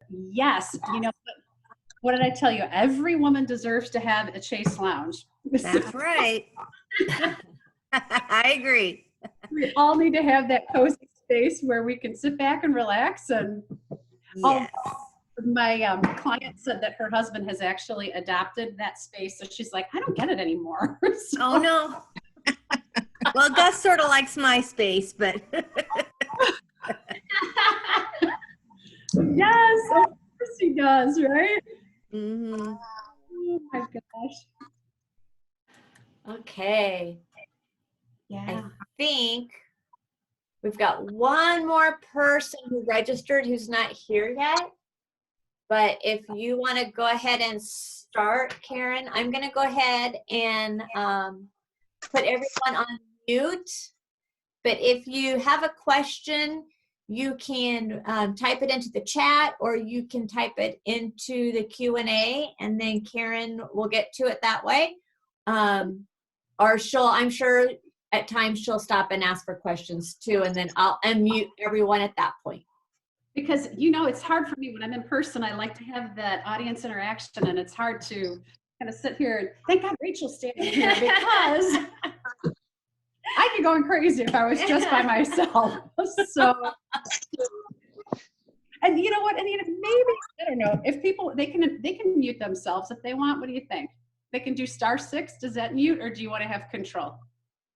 yes, you know, what did I tell you? Every woman deserves to have a chaise lounge. That's right. I agree. We all need to have that cozy space where we can sit back and relax. And Yes. my client said that her husband has actually adopted that space. So she's like, I don't get it anymore. So, Oh, no. Well, Gus sort of likes my space, but. yes, of course he does, right? Mm-hmm. Oh my gosh. Okay. Yeah. I think we've got one more person who registered who's not here yet. But if you want to go ahead and start, Karen, I'm going to go ahead and put everyone on mute. But if you have a question, you can type it into the chat, or you can type it into the Q&A, and then Karen will get to it that way. Or I'm sure at times she'll stop and ask for questions too, and then I'll unmute everyone at that point. Because, you know, it's hard for me when I'm in person. I like to have that audience interaction, and it's hard to kind of sit here and thank God Rachel's standing here, because I'd be going crazy if I was just by myself. So, and you know what? And you know, maybe, I don't know, if people, they can mute themselves if they want. What do you think? They can do *6. Does that mute, or do you want to have control?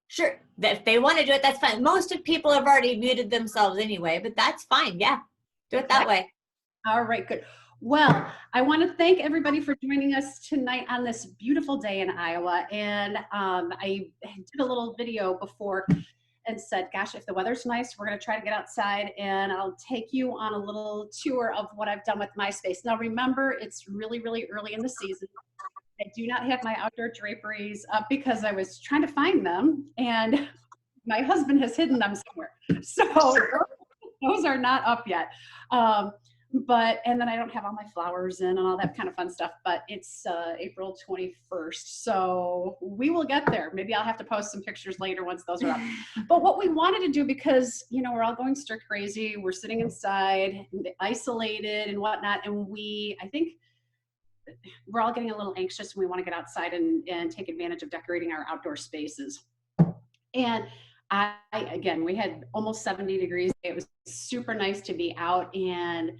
Sure. If they want to do it, that's fine. Most of people have already muted themselves anyway, but that's fine. Yeah. Do it that way. All right, good. Well, I want to thank everybody for joining us tonight on this beautiful day in Iowa. And I did a little video before and said, gosh, if the weather's nice, we're going to try to get outside, and I'll take you on a little tour of what I've done with my space. Now, remember, it's really, really early in the season. I do not have my outdoor draperies up because I was trying to find them, and my husband has hidden them somewhere. So those are not up yet. And then I don't have all my flowers in and all that kind of fun stuff, but it's April 21st. So we will get there. Maybe I'll have to post some pictures later once those are up. But what we wanted to do, because, you know, we're all going stir crazy, we're sitting inside, isolated and whatnot. And I think we're all getting a little anxious, and we want to get outside and take advantage of decorating our outdoor spaces. And again, we had almost 70 degrees. It was super nice to be out and,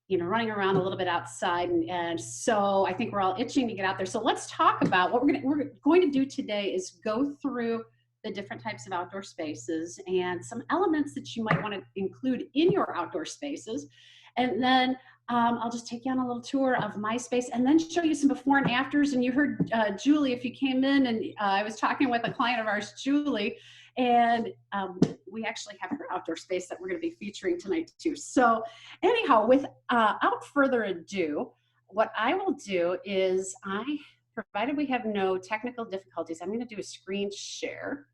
you know, running around a little bit outside. And so I think we're all itching to get out there. So let's talk about what we're going to do today is go through the different types of outdoor spaces and some elements that you might want to include in your outdoor spaces. And then I'll just take you on a little tour of my space and then show you some before and afters. And you heard Julie, if you came in, and I was talking with a client of ours, Julie, and we actually have her outdoor space that we're going to be featuring tonight too. So anyhow, without further ado, what I will do is, provided we have no technical difficulties, I'm going to do a screen share,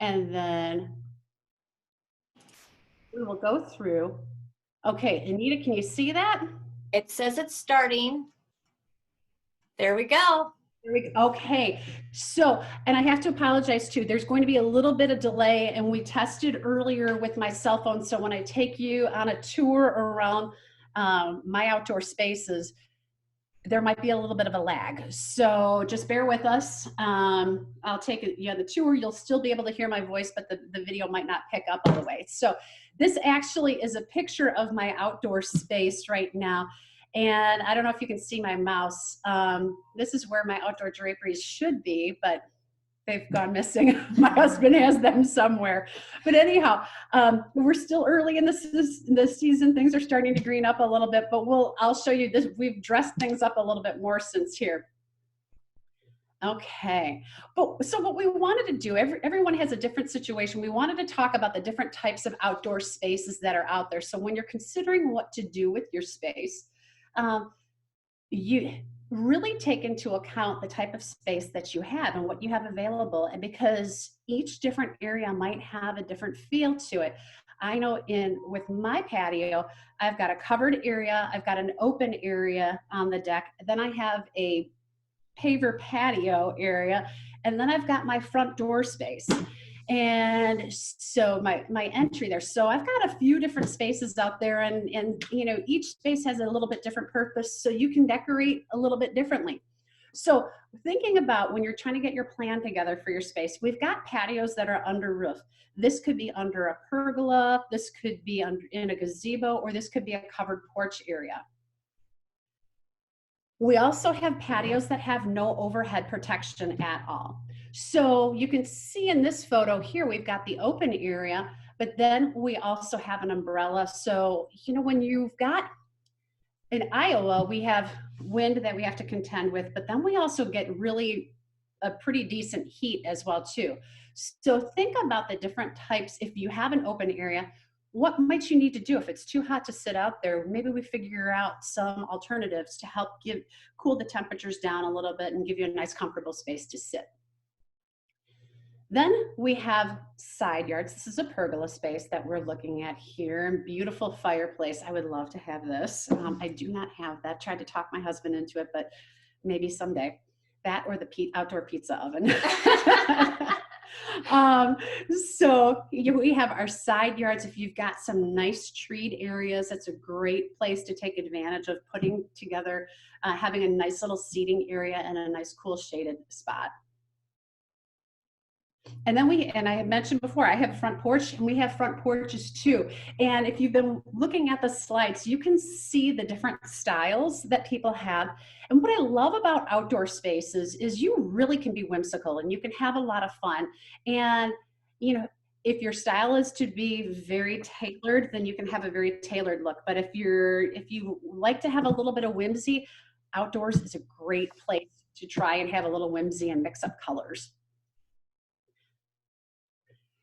and then we will go through. Okay, Anita, can you see that? It says it's starting. There we go. Okay, so, and I have to apologize too, there's going to be a little bit of delay, and we tested earlier with my cell phone, so when I take you on a tour around my outdoor spaces, there might be a little bit of a lag. So just bear with us. I'll take the tour, you'll still be able to hear my voice, but the video might not pick up all the way. So this actually is a picture of my outdoor space right now. And I don't know if you can see my mouse. This is where my outdoor draperies should be, but they've gone missing. My husband has them somewhere. But anyhow, we're still early in the season. Things are starting to green up a little bit, but I'll show you this. We've dressed things up a little bit more since here. Okay, so what we wanted to do, everyone has a different situation. We wanted to talk about the different types of outdoor spaces that are out there. So when you're considering what to do with your space, you really take into account the type of space that you have and what you have available, and because each different area might have a different feel to it. I know with my patio, I've got a covered area, I've got an open area on the deck, then I have a paver patio area, and then I've got my front door space. And so my entry there. So I've got a few different spaces out there, and you know, each space has a little bit different purpose, so you can decorate a little bit differently. So thinking about when you're trying to get your plan together for your space, we've got patios that are under roof. This could be under a pergola, this could be under, in a gazebo, or this could be a covered porch area. We also have patios that have no overhead protection at all. So you can see in this photo here, we've got the open area, but then we also have an umbrella. So, you know, when you've got, in Iowa, we have wind that we have to contend with, but then we also get really a pretty decent heat as well too. So think about the different types. If you have an open area, what might you need to do? If it's too hot to sit out there, maybe we figure out some alternatives to help cool the temperatures down a little bit and give you a nice comfortable space to sit. Then we have side yards. This is a pergola space that we're looking at here. Beautiful fireplace. I would love to have this. I do not have that. Tried to talk my husband into it, but maybe someday. That or the outdoor pizza oven. So we have our side yards. If you've got some nice treed areas, that's a great place to take advantage of putting together, having a nice little seating area and a nice cool shaded spot. And then I had mentioned before, I have a front porch, and we have front porches too. And if you've been looking at the slides, you can see the different styles that people have. And what I love about outdoor spaces is you really can be whimsical and you can have a lot of fun. And, you know, if your style is to be very tailored, then you can have a very tailored look. But if you like to have a little bit of whimsy, outdoors is a great place to try and have a little whimsy and mix up colors.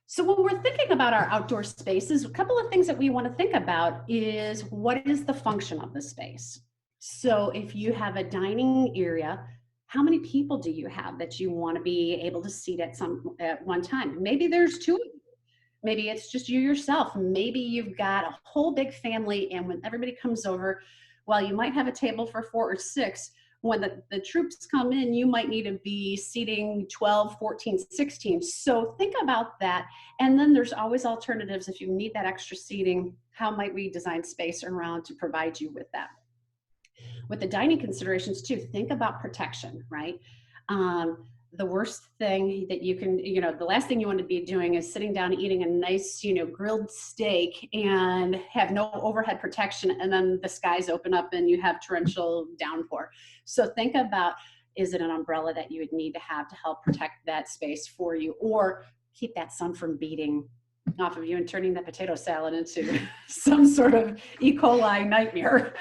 So when we're thinking about our outdoor spaces, a couple of things that we want to think about is what is the function of the space? So if you have a dining area, how many people do you have that you want to be able to seat at one time? Maybe there's two of you. Maybe it's just you yourself. Maybe you've got a whole big family, and when everybody comes over, while you might have a table for 4 or 6, when the troops come in, you might need to be seating 12, 14, 16. So think about that. And then there's always alternatives. If you need that extra seating, how might we design space around to provide you with that? With the dining considerations too, think about protection, right? The worst thing that you can, the last thing you want to be doing is sitting down eating a nice, grilled steak and have no overhead protection, and then the skies open up and you have torrential downpour. So think about, is it an umbrella that you would need to have to help protect that space for you, or keep that sun from beating off of you and turning that potato salad into some sort of E. coli nightmare.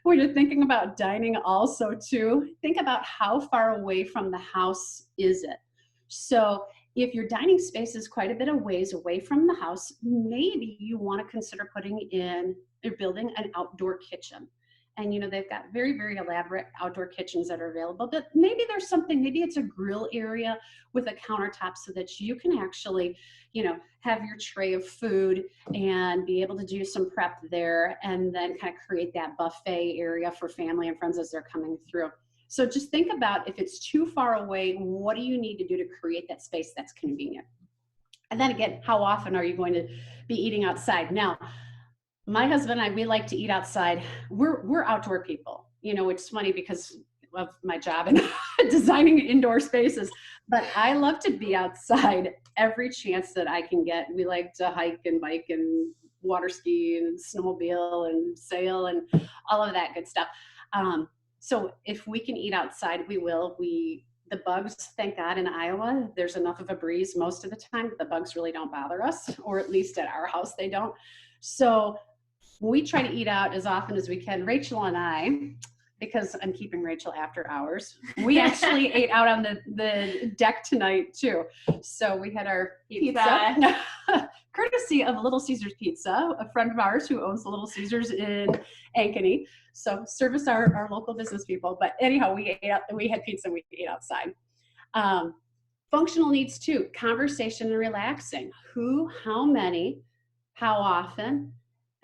When you're thinking about dining also too, think about how far away from the house is it? So if your dining space is quite a bit of ways away from the house, maybe you want to consider putting in or building an outdoor kitchen. And they've got very, very elaborate outdoor kitchens that are available, but maybe there's something, maybe it's a grill area with a countertop so that you can actually, have your tray of food and be able to do some prep there, and then kind of create that buffet area for family and friends as they're coming through. So just think about, if it's too far away, what do you need to do to create that space that's convenient? And then again, how often are you going to be eating outside? Now, my husband and I, we like to eat outside. We're outdoor people. It's funny because of my job and designing indoor spaces, but I love to be outside every chance that I can get. We like to hike and bike and water ski and snowmobile and sail and all of that good stuff. So if we can eat outside, we will. The bugs, thank God, in Iowa, there's enough of a breeze most of the time. The bugs really don't bother us, or at least at our house, they don't. So we try to eat out as often as we can. Rachel and I, because I'm keeping Rachel after hours, we actually ate out on the deck tonight too. So we had our pizza. Courtesy of Little Caesars Pizza, a friend of ours who owns the Little Caesars in Ankeny. So service our local business people. But anyhow, we had pizza and we ate outside. Functional needs too, conversation and relaxing. Who, how many, how often,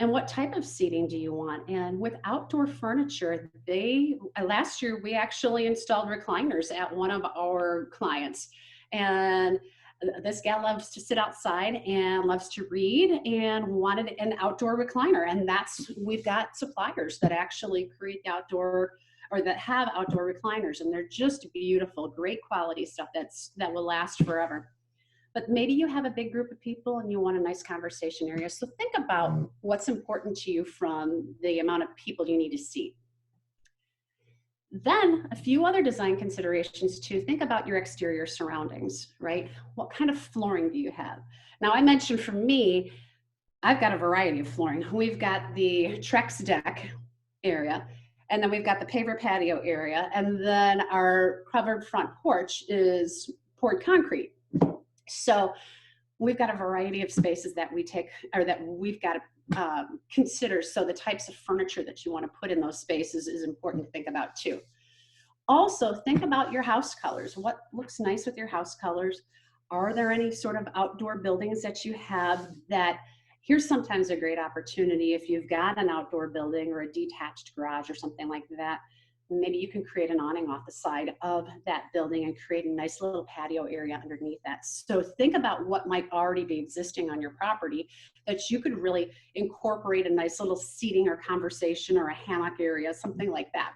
and what type of seating do you want? And with outdoor furniture, last year we actually installed recliners at one of our clients. And This gal loves to sit outside and loves to read and wanted an outdoor recliner. And we've got suppliers that actually create the outdoor or that have outdoor recliners, and they're just beautiful, great quality stuff that will last forever. But maybe you have a big group of people and you want a nice conversation area. So think about what's important to you from the amount of people you need to seat. Then a few other design considerations too. Think about your exterior surroundings, right? What kind of flooring do you have? Now I mentioned for me, I've got a variety of flooring. We've got the Trex deck area, and then we've got the paver patio area, and then our covered front porch is poured concrete. So we've got a variety of spaces that we take, or that we've got to consider. So the types of furniture that you want to put in those spaces is important to think about too. Also, think about your house colors. What looks nice with your house colors? Are there any sort of outdoor buildings that you have that, here's sometimes a great opportunity if you've got an outdoor building or a detached garage or something like that. Maybe you can create an awning off the side of that building and create a nice little patio area underneath that. So think about what might already be existing on your property that you could really incorporate a nice little seating or conversation or a hammock area, something like that.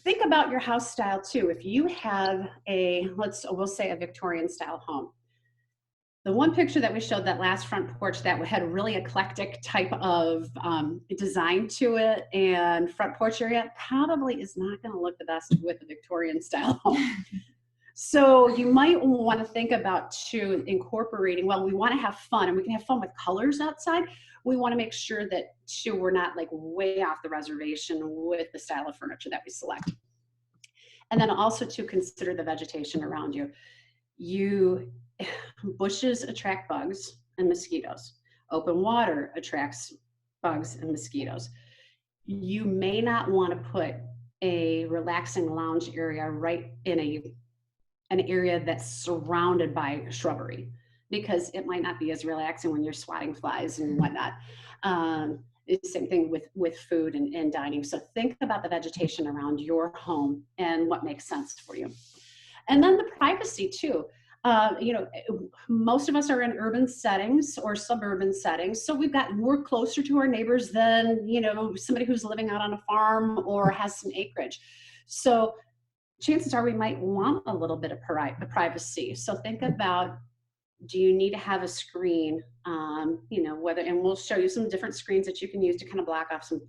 Think about your house style too. If you have we'll say a Victorian style home. The one picture that we showed, that last front porch that had a really eclectic type of design to it and front porch area, probably is not going to look the best with a Victorian style home. So you might want to think about too incorporating, well, we want to have fun and we can have fun with colors outside. We want to make sure that too, we're not like way off the reservation with the style of furniture that we select. And then also to consider the vegetation around you. Bushes attract bugs and mosquitoes. Open water attracts bugs and mosquitoes. You may not want to put a relaxing lounge area right in an area that's surrounded by shrubbery, because it might not be as relaxing when you're swatting flies and whatnot. It's the same thing with food and dining. So think about the vegetation around your home and what makes sense for you. And then the privacy too. Most of us are in urban settings or suburban settings, so we're closer to our neighbors than, somebody who's living out on a farm or has some acreage. So chances are we might want a little bit of privacy. So think about, do you need to have a screen, and we'll show you some different screens that you can use to kind of block off some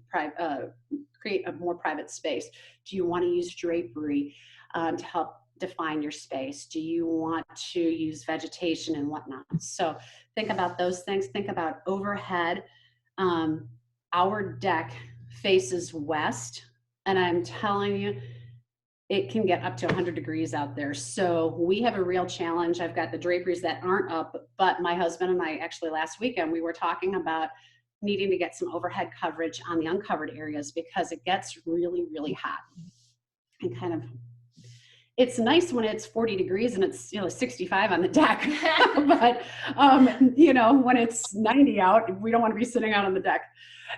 create a more private space. Do you want to use drapery to help define your space? Do you want to use vegetation and whatnot? So think about those things. Think about overhead. Our deck faces west, and I'm telling you, it can get up to 100 degrees out there. So we have a real challenge. I've got the draperies that aren't up, but my husband and I actually last weekend, we were talking about needing to get some overhead coverage on the uncovered areas because it gets really, really hot. And it's nice when it's 40 degrees and it's 65 on the deck, but when it's 90 out, we don't want to be sitting out on the deck.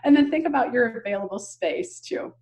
And then think about your available space too.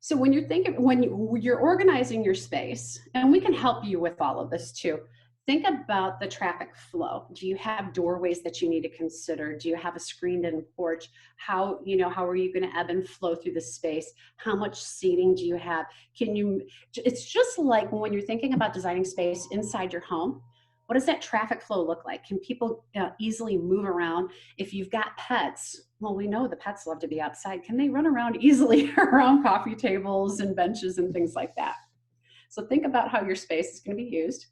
So when you're organizing your space, and we can help you with all of this too, think about the traffic flow. Do you have doorways that you need to consider? Do you have a screened-in porch? How are you going to ebb and flow through the space? How much seating do you have? It's just like when you're thinking about designing space inside your home, what does that traffic flow look like? Can people easily move around? If you've got pets, well, we know the pets love to be outside. Can they run around easily around coffee tables and benches and things like that? So think about how your space is going to be used.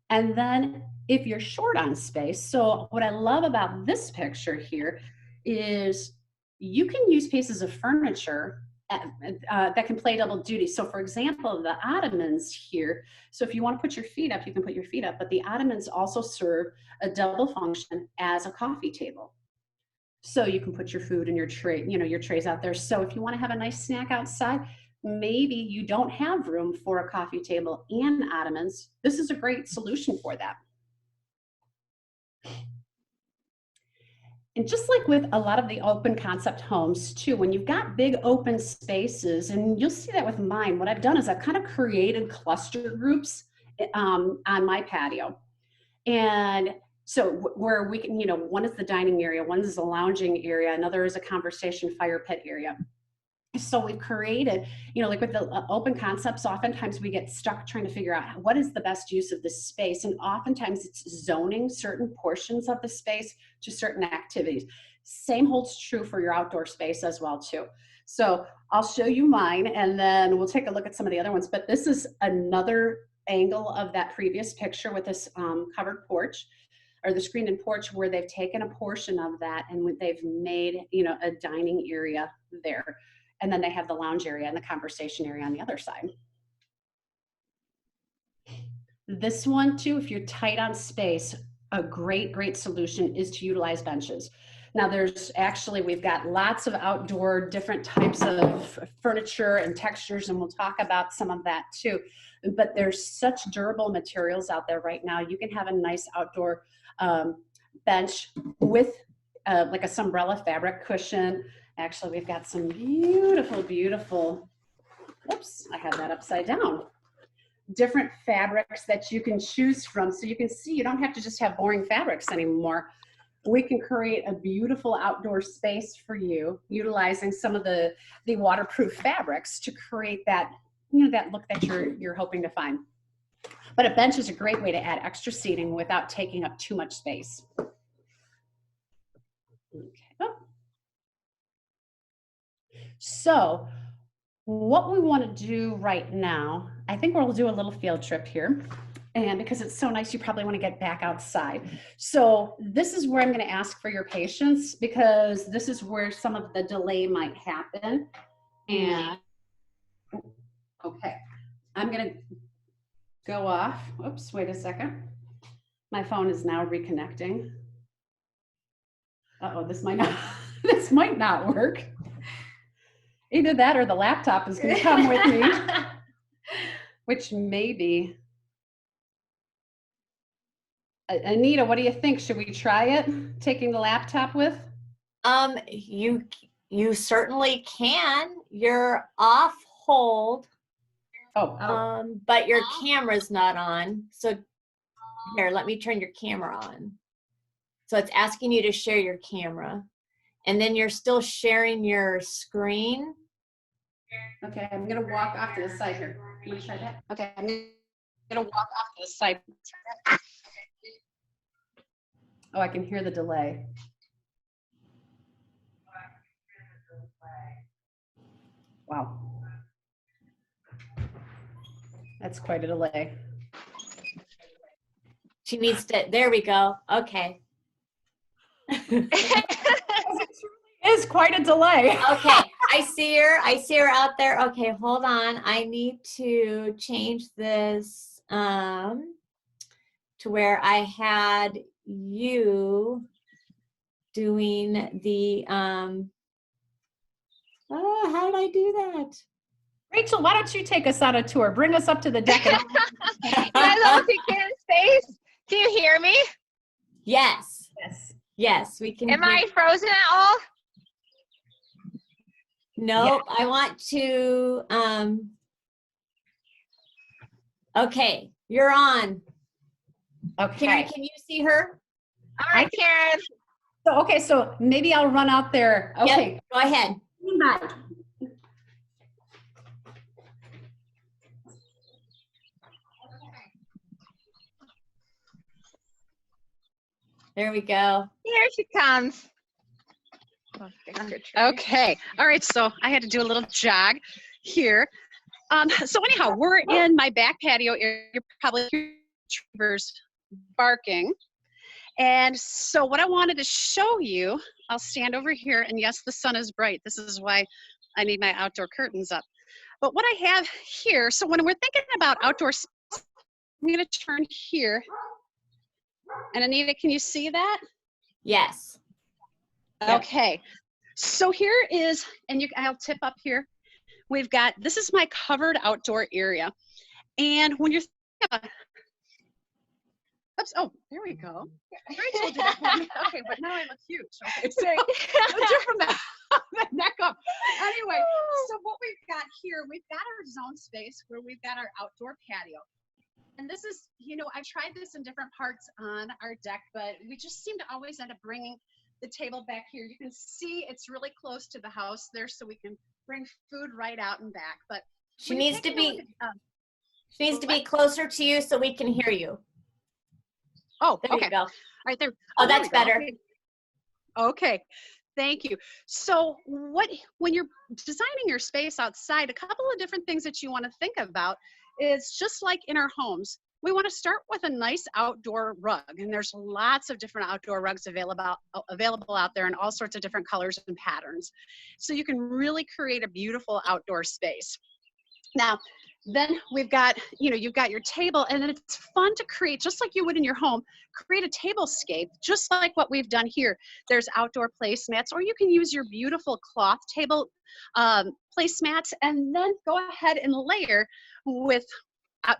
And then if you're short on space, so what I love about this picture here is you can use pieces of furniture that can play double duty. So for example, the ottomans here, so if you want to put your feet up, you can put your feet up, but the ottomans also serve a double function as a coffee table. So you can put your food and your tray, your trays out there. So if you want to have a nice snack outside, maybe you don't have room for a coffee table and ottomans. This is a great solution for that. And just like with a lot of the open concept homes too, when you've got big open spaces, and you'll see that with mine, what I've done is I've kind of created cluster groups on my patio. And so where we can, one is the dining area, one is the lounging area, another is a conversation fire pit area. So we've created, like with the open concepts, oftentimes we get stuck trying to figure out what is the best use of this space. And oftentimes it's zoning certain portions of the space to certain activities. Same holds true for your outdoor space as well too. So I'll show you mine and then we'll take a look at some of the other ones. But this is another angle of that previous picture with this covered porch, or the screened-in porch, where they've taken a portion of that and they've made, a dining area there. And then they have the lounge area and the conversation area on the other side. This one too, if you're tight on space, a great solution is to utilize benches. Now we've got lots of outdoor different types of furniture and textures, and we'll talk about some of that too. But there's such durable materials out there right now. You can have a nice outdoor bench with like a Sunbrella fabric cushion. Actually, we've got some beautiful, oops, I have that upside down. Different fabrics that you can choose from. So you can see you don't have to just have boring fabrics anymore. We can create a beautiful outdoor space for you, utilizing some of the waterproof fabrics to create that, that look that you're hoping to find. But a bench is a great way to add extra seating without taking up too much space. Okay. Oh. So what we want to do right now, I think we'll do a little field trip here. And because it's so nice, you probably want to get back outside. So this is where I'm going to ask for your patience, because this is where some of the delay might happen. And okay, I'm going to go off. Oops, wait a second. My phone is now reconnecting. Uh-oh, this might not work. Either that or the laptop is going to come with me, which may be. Anita, what do you think? Should we try it, taking the laptop with? You certainly can. You're off hold. Oh. But your camera's not on. So here, let me turn your camera on. So it's asking you to share your camera. And then you're still sharing your screen. Okay, I'm gonna walk off to the side here. You wanna try that? Okay, I'm gonna walk off to the side. Oh, I can hear the delay. Wow. That's quite a delay. She needs to, there we go. Okay. It is quite a delay. Okay, I see her out there. Okay, hold on. I need to change this to where I had you doing the how did I do that? Rachel, why don't you take us on a tour? Bring us up to the deck. I don't think you're in space. Do you hear me? Yes. Yes. Yes, we can. Am I frozen at all? Nope. Yeah. I want to, okay, you're on. Okay. Karen, can you see her? All right, Karen. So maybe I'll run out there. Okay. Yep, go ahead. Bye. There we go. Here she comes. Okay. All right. So I had to do a little jog here. So anyhow, we're in my back patio area. You're probably hearing retrievers barking. And so what I wanted to show you, I'll stand over here, and yes, the sun is bright. This is why I need my outdoor curtains up. But what I have here, so when we're thinking about outdoor space, I'm going to turn here. And Anita, can you see that? Yes. Okay. So here is, and I'll tip up here. We've got, this is my covered outdoor area. And when you're thinking about, oops, oh, there we go. Rachel did that for me. Okay, but now I look huge. Okay, so from the neck up. Anyway, so what we've got here, we've got our zone space where we've got our outdoor patio. this is, you know, I've tried this in different parts on our deck, but we just seem to always end up bringing the table back here. You can see it's really close to the house there, so we can bring food right out and back. But She needs to be closer to you so we can hear you. Oh, There okay. you go. Right there. Oh, there that's we go. better. Okay. Thank you. So when you're designing your space outside, a couple of different things that you want to think about is just like in our homes, we want to start with a nice outdoor rug. And there's lots of different outdoor rugs available out there in all sorts of different colors and patterns. So you can really create a beautiful outdoor space. Now, then we've got, you know, you've got your table, and then it's fun to create, just like you would in your home, create a tablescape, just like what we've done here. There's outdoor placemats, or you can use your beautiful cloth table placemats, and then go ahead and layer with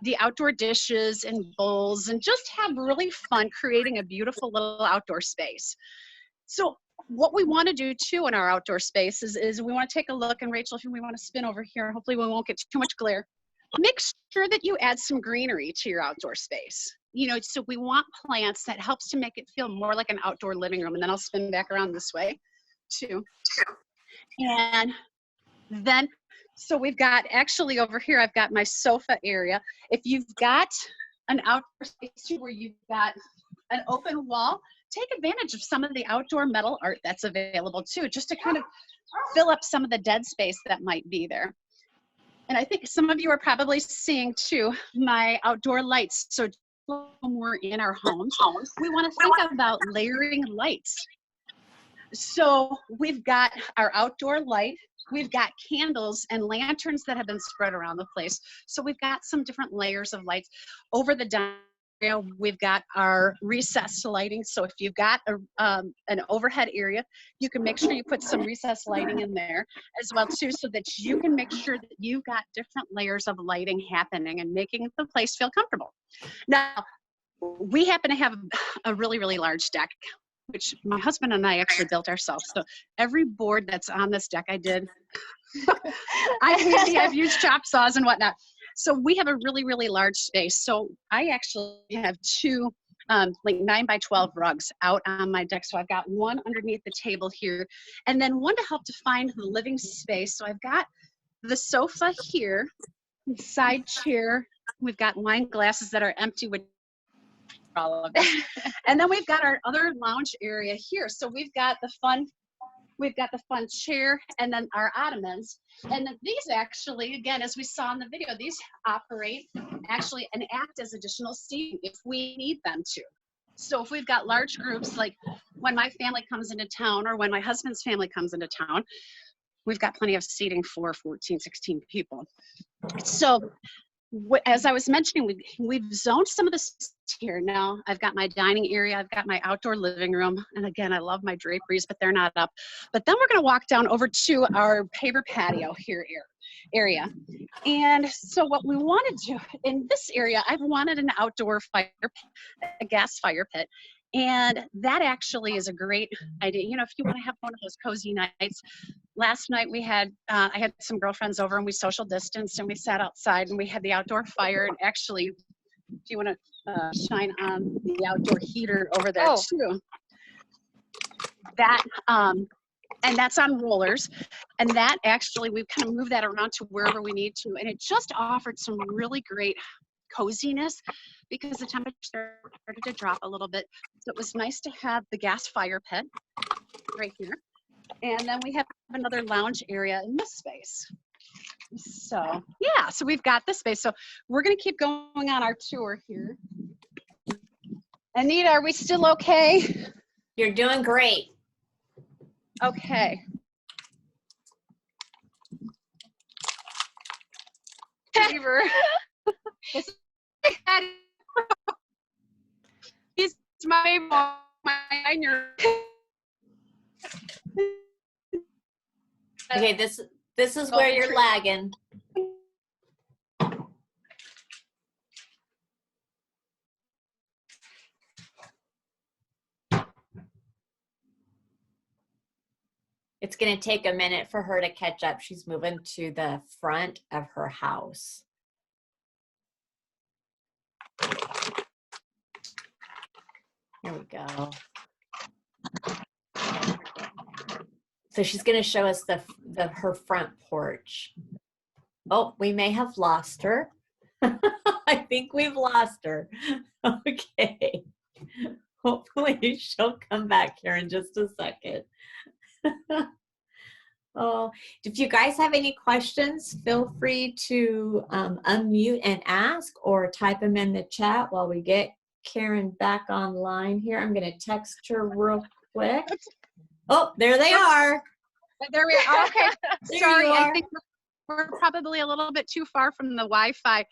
the outdoor dishes and bowls, and just have really fun creating a beautiful little outdoor space. So what we want to do too in our outdoor space is we want to take a look, and Rachel, if we want to spin over here, hopefully we won't get too much glare. Make sure that you add some greenery to your outdoor space. You know, so we want plants that helps to make it feel more like an outdoor living room. And then I'll spin back around this way too. And then, so we've got, actually over here, I've got my sofa area. If you've got an outdoor space too, where you've got an open wall, take advantage of some of the outdoor metal art that's available too, just to kind of fill up some of the dead space that might be there. And I think some of you are probably seeing too my outdoor lights. So when we're in our homes, we want to think about layering lights. So we've got our outdoor light, we've got candles and lanterns that have been spread around the place. So we've got some different layers of lights. Over the dining area, we've got our recessed lighting. So if you've got an overhead area, you can make sure you put some recessed lighting in there as well too, so that you can make sure that you've got different layers of lighting happening and making the place feel comfortable. Now, we happen to have a really, really large deck, which my husband and I actually built ourselves. So every board that's on this deck I did. I've used chop saws and whatnot. So we have a really, really large space. So I actually have two like 9 by 12 rugs out on my deck. So I've got one underneath the table here, and then one to help define the living space. So I've got the sofa here, side chair. We've got wine glasses that are empty with all of this. And then we've got our other lounge area here. So we've got the fun chair, and then our ottomans. And then these actually, again, as we saw in the video, these operate actually and act as additional seating if we need them to. So if we've got large groups, like when my family comes into town or when my husband's family comes into town, we've got plenty of seating for 14, 16 people. So as I was mentioning, we've zoned some of this here. Now I've got my dining area, I've got my outdoor living room, and again, I love my draperies, but they're not up. But then we're going to walk down over to our paver patio here area. And so what we want to do in this area, I've wanted an outdoor fire pit, a gas fire pit. And that actually is a great idea. You know, if you want to have one of those cozy nights. Last night we had, I had some girlfriends over, and we social distanced, and we sat outside, and we had the outdoor fire. And actually, if you want to shine on the outdoor heater over there too, that, and that's on rollers. And that actually, we've kind of moved that around to wherever we need to. And it just offered some really great coziness because the temperature started to drop a little bit. So it was nice to have the gas fire pit right here. And then we have another lounge area in this space. So yeah, so we've got this space. So we're gonna keep going on our tour here. Anita, are we still okay? You're doing great. Okay. Beaver. He's my 9-year-old. Okay, this is where you're lagging. It's going to take a minute for her to catch up. She's moving to the front of her house. Here we go. So she's going to show us her front porch. Oh, we may have lost her. I think we've lost her. Okay. Hopefully she'll come back here in just a second. Oh, if you guys have any questions, feel free to unmute and ask or type them in the chat while we get Karen back online here. I'm going to text her real quick. Oh, there they are. There we are. Okay. There Sorry, you I are. think we're probably a little bit too far from the Wi-Fi.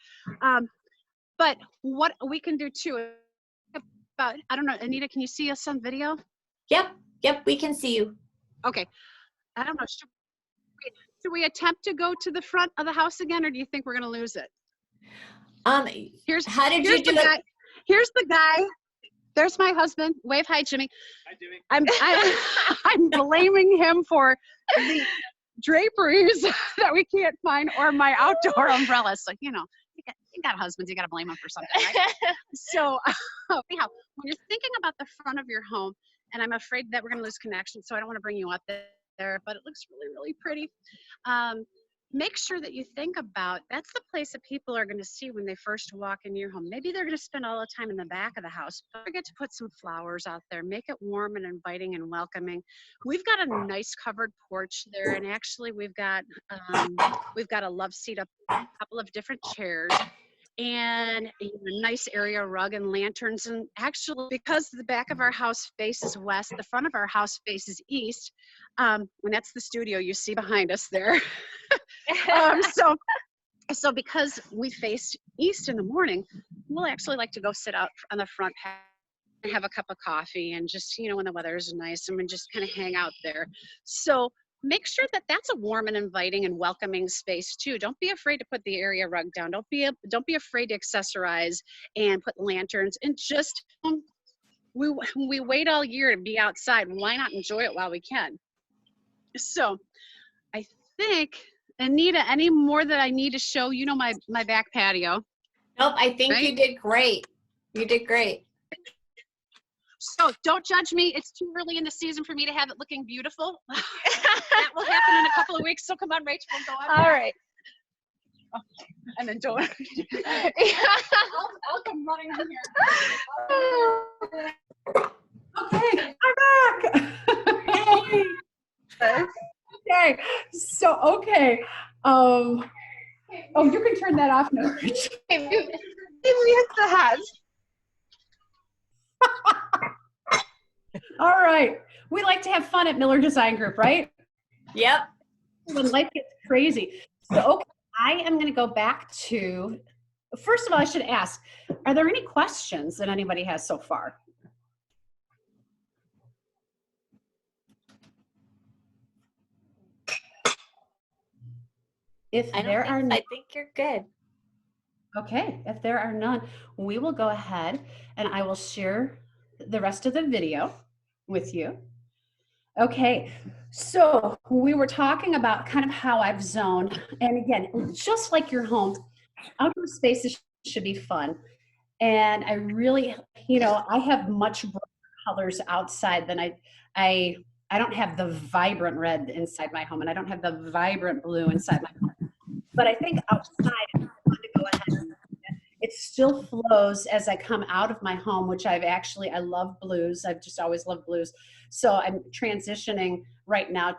But what we can do too, I don't know, Anita, can you see us on video? Yep, we can see you. Okay. I don't know. Should we attempt to go to the front of the house again, or do you think we're going to lose it? How did you do it? Here's the guy. There's my husband. Wave hi, Jimmy. Hi, Jimmy. I'm blaming him for the draperies that we can't find or my outdoor umbrella. So, you know, you got husbands, you got to blame them for something, right? So, anyhow, when you're thinking about the front of your home, and I'm afraid that we're going to lose connection, so I don't want to bring you up there, but it looks really, really pretty. Make sure that you think about, that's the place that people are going to see when they first walk into your home. Maybe they're going to spend all the time in the back of the house. Don't forget to put some flowers out there. Make it warm and inviting and welcoming. We've got a nice covered porch there, and actually we've got a love seat up, a couple of different chairs, and a nice area rug and lanterns. And actually, because the back of our house faces west, the front of our house faces east, and that's the studio you see behind us there. So because we face east in the morning, we'll actually like to go sit out on the front patio and have a cup of coffee and just, you know, when the weather is nice, and we just kind of hang out there. So make sure that that's a warm and inviting and welcoming space too. Don't be afraid to put the area rug down. Don't be afraid to accessorize and put lanterns, and just we wait all year to be outside. Why not enjoy it while we can? So I think, Anita, any more that I need to show? You know my back patio. Nope, I think Right? you did great. You did great. So don't judge me. It's too early in the season for me to have it looking beautiful. That will happen in a couple of weeks. So come on, Rachel, we'll go on. All right. And then don't. I'll come running in here. Okay, I'm back. Yay. Okay, so okay. Oh, you can turn that off now. We have the hats. All right. We like to have fun at Miller Design Group, right? Yep. When life gets crazy. So, okay, I am going to go back to, first of all, I should ask, are there any questions that anybody has so far? If there are none, I think you're good. okay, if there are none, we will go ahead and I will share the rest of the video with you. Okay, so we were talking about kind of how I've zoned, and again, just like your home, outdoor spaces should be fun. And I really, you know, I have much brighter colors outside than I don't have the vibrant red inside my home, and I don't have the vibrant blue inside my home. But I think outside, if I want to go ahead and it still flows as I come out of my home, which I love blues. I've just always loved blues. So I'm transitioning right now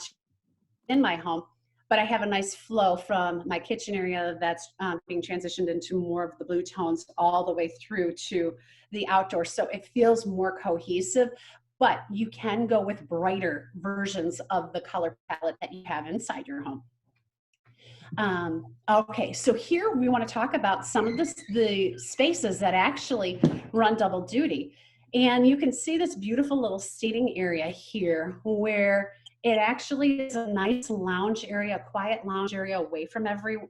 in my home, but I have a nice flow from my kitchen area that's being transitioned into more of the blue tones all the way through to the outdoor. So it feels more cohesive, but you can go with brighter versions of the color palette that you have inside your home. Okay, so here we want to talk about some of the spaces that actually run double duty. And you can see this beautiful little seating area here where it actually is a nice lounge area, a quiet lounge area away from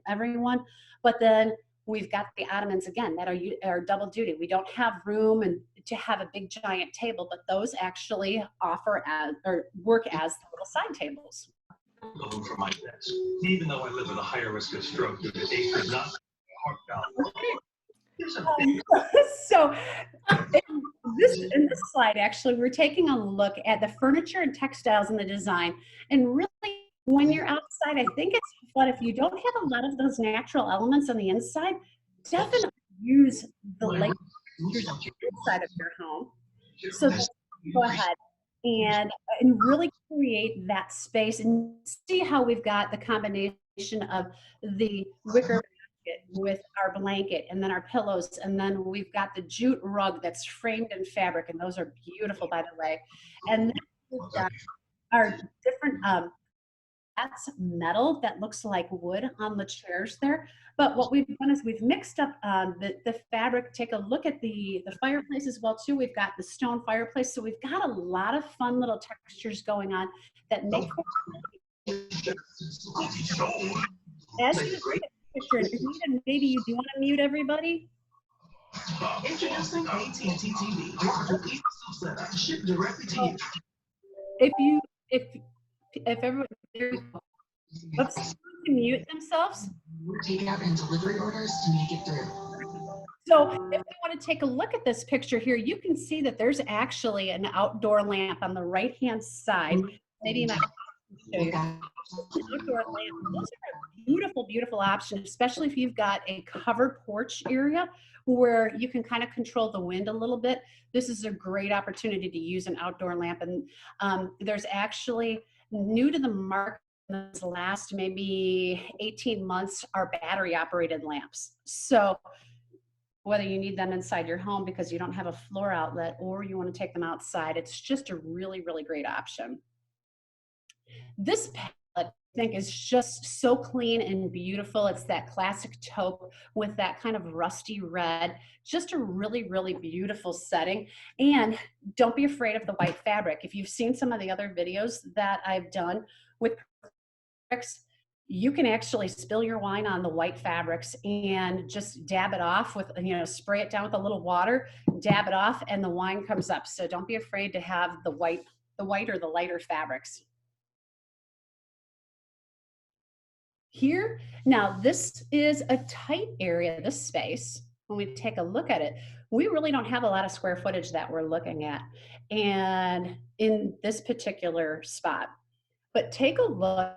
everyone. But then we've got the ottomans again that are double duty. We don't have room and to have a big giant table, but those actually offer as or work as the little side tables. Home from my desk, even though I live with a higher risk of stroke due to age not. So in this slide, actually, we're taking a look at the furniture and textiles and the design. And really, when you're outside, I think it's fun. If you don't have a lot of those natural elements on the inside, definitely use the layer textures on the inside of your home. So go ahead and really create that space and see how we've got the combination of the wicker with our blanket and then our pillows, and then we've got the jute rug that's framed in fabric, and those are beautiful, by the way. And then we've got our different that's metal that looks like wood on the chairs there. But what we've done is we've mixed up the fabric. Take a look at the fireplace as well too. We've got the stone fireplace, so we've got a lot of fun little textures going on that make as you look at the picture, and maybe you do want to mute everybody. Introducing AT&T TV. Shipped directly to you. If everyone, oops, can mute themselves. Takeout and delivery orders to make it through. So if we want to take a look at this picture here, you can see that there's actually an outdoor lamp on the right-hand side. Maybe not show you. Outdoor lamp. Those are a beautiful, beautiful option, especially if you've got a covered porch area where you can kind of control the wind a little bit. This is a great opportunity to use an outdoor lamp. And there's actually new to the market in this last maybe 18 months are battery operated lamps. So whether you need them inside your home because you don't have a floor outlet or you want to take them outside, it's just a really, really great option. This palette, I think, is just so clean and beautiful. It's that classic taupe with that kind of rusty red, just a really, really beautiful setting. And don't be afraid of the white fabric. If you've seen some of the other videos that I've done with fabrics, you can actually spill your wine on the white fabrics and just dab it off with, spray it down with a little water, dab it off, and the wine comes up. So don't be afraid to have the white or the lighter fabrics. Here, now this is a tight area, this space. When we take a look at it, we really don't have a lot of square footage that we're looking at, and in this particular spot. But take a look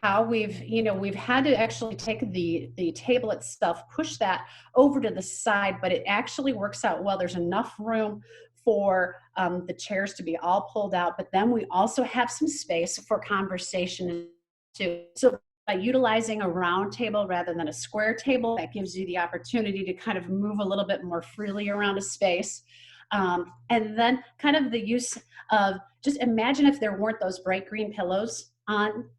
how we've had to actually take the table itself, push that over to the side, but it actually works out well. There's enough room for the chairs to be all pulled out, but then we also have some space for conversation too. So by utilizing a round table rather than a square table, that gives you the opportunity to kind of move a little bit more freely around a space. And then kind of the use of, just imagine if there weren't those bright green pillows on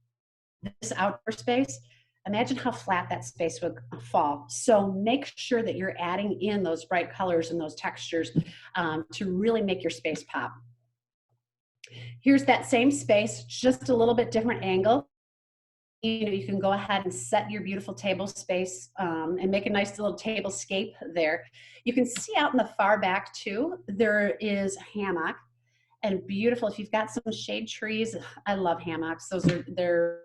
this outdoor space, imagine how flat that space would fall. So make sure that you're adding in those bright colors and those textures to really make your space pop. Here's that same space, just a little bit different angle. You can go ahead and set your beautiful table space and make a nice little table scape there. You can see out in the far back too, there is a hammock, and beautiful. If you've got some shade trees, I love hammocks. They're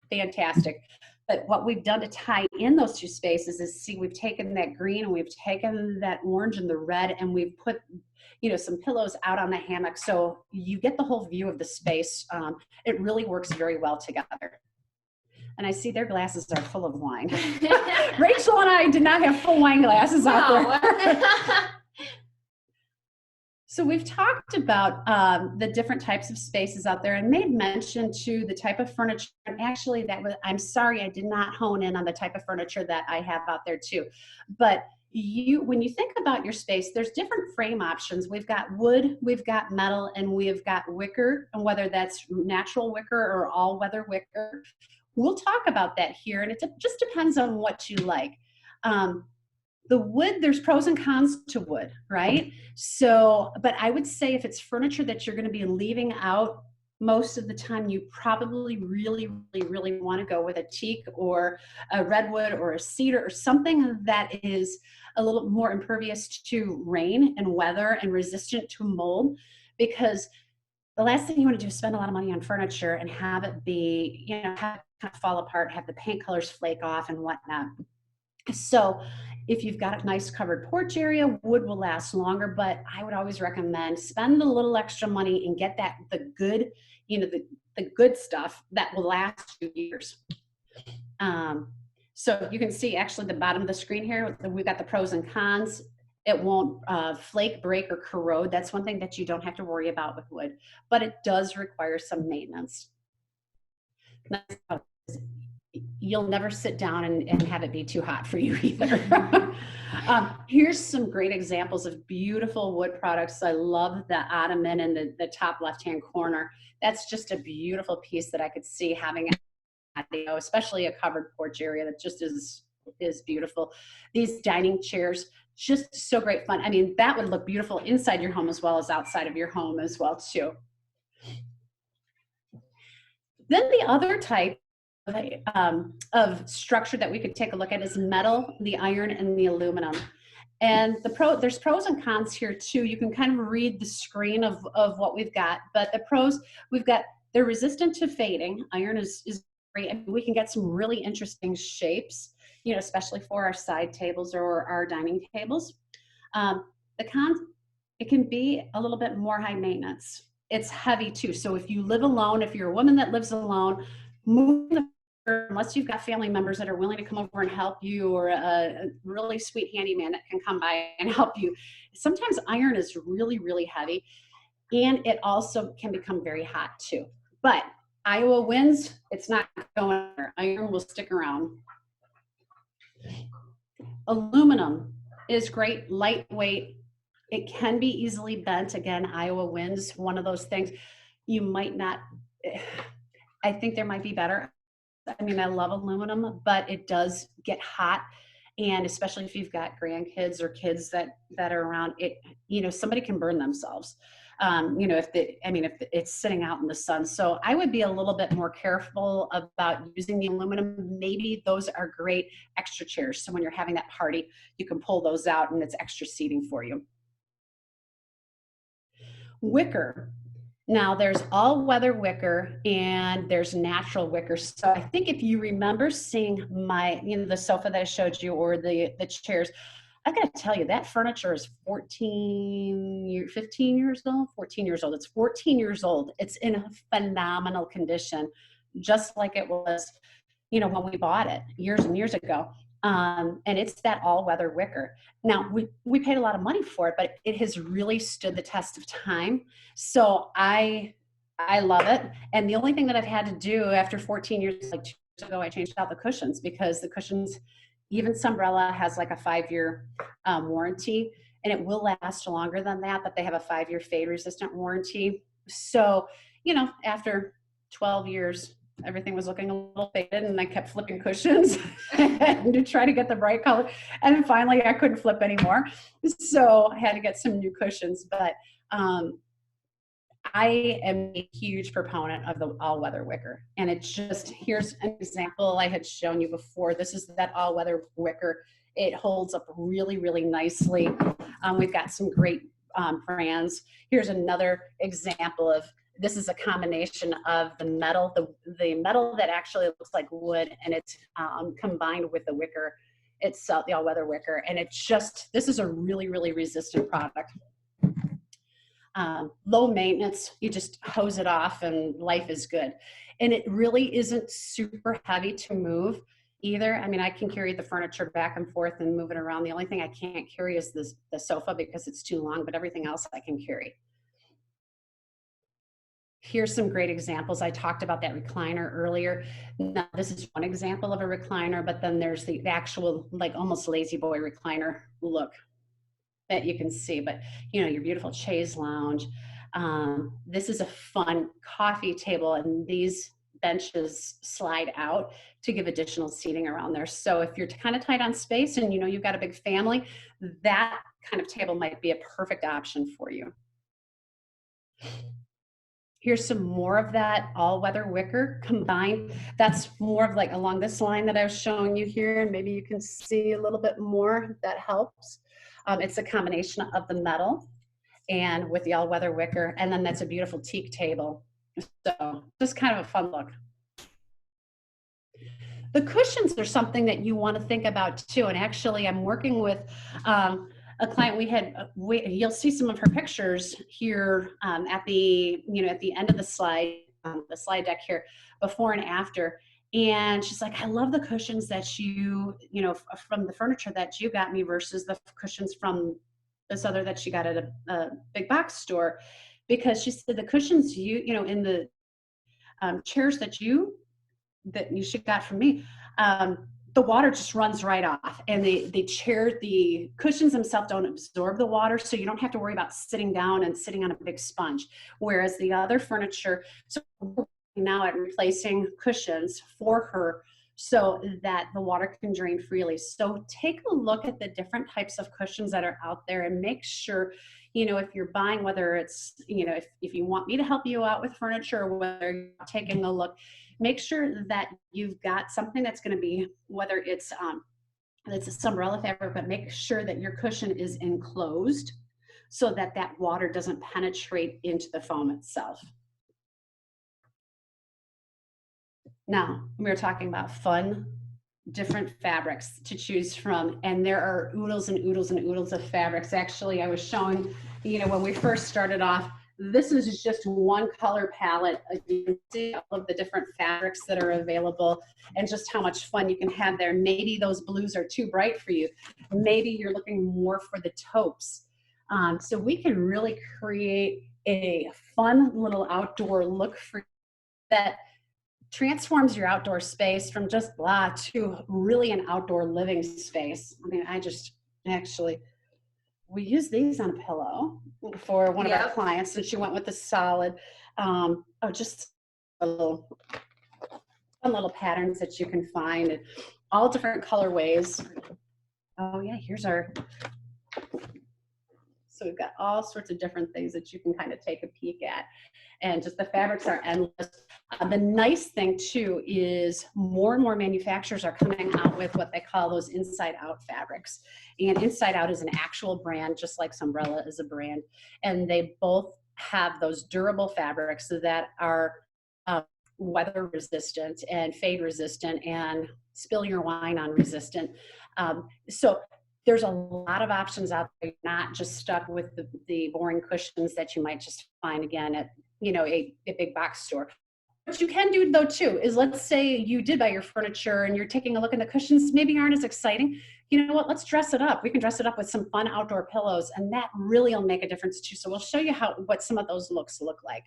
fantastic. But what we've done to tie in those two spaces is, see, we've taken that green and we've taken that orange and the red, and we've put some pillows out on the hammock, so you get the whole view of the space. It really works very well together. And I see their glasses are full of wine. Rachel and I did not have full wine glasses out there. So we've talked about the different types of spaces out there and made mention to the type of furniture. And actually, I'm sorry I did not hone in on the type of furniture that I have out there too. But when you think about your space, there's different frame options. We've got wood, we've got metal, and we've got wicker, and whether that's natural wicker or all-weather wicker. We'll talk about that here, and it just depends on what you like. The wood, there's pros and cons to wood, right? So, but I would say if it's furniture that you're going to be leaving out most of the time, you probably really, really, really want to go with a teak or a redwood or a cedar or something that is a little more impervious to rain and weather and resistant to mold, because the last thing you want to do is spend a lot of money on furniture and have it be, have it kind of fall apart, have the paint colors flake off and whatnot. So if you've got a nice covered porch area, wood will last longer, but I would always recommend spend a little extra money and get the good, the good stuff that will last you years. So you can see actually the bottom of the screen here, we've got the pros and cons. It won't flake, break, or corrode. That's one thing that you don't have to worry about with wood, but it does require some maintenance. You'll never sit down and have it be too hot for you either. Here's some great examples of beautiful wood products. I love the ottoman in the top left-hand corner. That's just a beautiful piece that I could see having patio, especially a covered porch area that just is beautiful. These dining chairs, just so great fun. I mean, that would look beautiful inside your home as well as outside of your home as well too. Then the other type of structure that we could take a look at is metal, the iron, and the aluminum. And there's pros and cons here too. You can kind of read the screen of what we've got, but the pros, they're resistant to fading. Iron is great. I mean, we can get some really interesting shapes, especially for our side tables or our dining tables. The cons, it can be a little bit more high maintenance. It's heavy too. So if you live alone, if you're a woman that lives alone, move unless you've got family members that are willing to come over and help you, or a really sweet handyman that can come by and help you. Sometimes iron is really, really heavy, and it also can become very hot too. But Iowa winds, it's not going there. Iron will stick around. Aluminum is great, lightweight. It can be easily bent. Again, Iowa winds, one of those things. You might not, I think there might be better. I mean, I love aluminum, but it does get hot. And especially if you've got grandkids or kids that are around it, somebody can burn themselves. If it's sitting out in the sun. So I would be a little bit more careful about using the aluminum. Maybe those are great extra chairs. So when you're having that party, you can pull those out and it's extra seating for you. Wicker. Now there's all-weather wicker and there's natural wicker. So I think if you remember seeing the sofa that I showed you, or the chairs, I gotta tell you, that furniture is 15 years old. It's 14 years old. It's in a phenomenal condition, just like it was, when we bought it years and years ago. And it's that all-weather wicker. Now, we paid a lot of money for it, but it has really stood the test of time. So I love it. And the only thing that I've had to do after 14 years, like 2 years ago, I changed out the cushions, because the cushions, even Sunbrella has like a 5-year warranty, and it will last longer than that, but they have a 5-year fade-resistant warranty. So, after 12 years, everything was looking a little faded, and I kept flipping cushions to try to get the bright color. And then finally I couldn't flip anymore. So I had to get some new cushions, but I am a huge proponent of the all-weather wicker. And it's just, here's an example I had shown you before. This is that all-weather wicker. It holds up really, really nicely. We've got some great brands. Here's another example of, this is a combination of the metal that actually looks like wood, and it's combined with the wicker itself, the all-weather wicker. And this is a really, really resistant product. Low maintenance, you just hose it off and life is good. And it really isn't super heavy to move either. I mean, I can carry the furniture back and forth and move it around. The only thing I can't carry is the sofa, because it's too long, but everything else I can carry. Here's some great examples. I talked about that recliner earlier. Now, this is one example of a recliner, but then there's the actual, like, almost lazy boy recliner look that you can see. But your beautiful chaise lounge. This is a fun coffee table, and these benches slide out to give additional seating around there. So if you're kind of tight on space and you've got a big family, that kind of table might be a perfect option for you. Here's some more of that all-weather wicker combined. That's more of like along this line that I was showing you here, and maybe you can see a little bit more. That helps. It's a combination of the metal and with the all-weather wicker, and then that's a beautiful teak table. So just kind of a fun look. The cushions are something that you want to think about too. And actually, I'm working with a client. You'll see some of her pictures here at the end of the slide deck here, before and after. And she's like, I love the cushions that you from the furniture that you got me versus the cushions from this other that she got at a big box store, because she said the cushions in the chairs that you got from me, the water just runs right off, and the cushions themselves don't absorb the water, so you don't have to worry about sitting down and sitting on a big sponge. Whereas the other furniture, so we're now at replacing cushions for her so that the water can drain freely. So take a look at the different types of cushions that are out there and make sure, if you're buying, whether it's, if you want me to help you out with furniture, or whether you're taking a look, make sure that you've got something that's going to be, whether it's a sunrella fabric, but make sure that your cushion is enclosed so that that water doesn't penetrate into the foam itself. Now, we were talking about fun, different fabrics to choose from, and there are oodles and oodles and oodles of fabrics. Actually, I was showing, when we first started off, this is just one color palette. You can see all of the different fabrics that are available and just how much fun you can have there. Maybe those blues are too bright for you. Maybe you're looking more for the taupes. So we can really create a fun little outdoor look for you that transforms your outdoor space from just blah to really an outdoor living space. I mean, we use these on a pillow for one of our clients, and she went with the solid, just fun little patterns that you can find, and all different colorways. Oh yeah, so we've got all sorts of different things that you can kind of take a peek at. And just the fabrics are endless. The nice thing too is more and more manufacturers are coming out with what they call those inside out fabrics. And Inside Out is an actual brand, just like Sunrella is a brand. And they both have those durable fabrics that are weather resistant and fade resistant and spill your wine on resistant. So there's a lot of options out there. You're not just stuck with the boring cushions that you might just find again at a big box store. What you can do though too is, let's say you did buy your furniture and you're taking a look, and the cushions maybe aren't as exciting. You know what, let's dress it up. We can dress it up with some fun outdoor pillows, and that really will make a difference too. So we'll show you what some of those looks look like.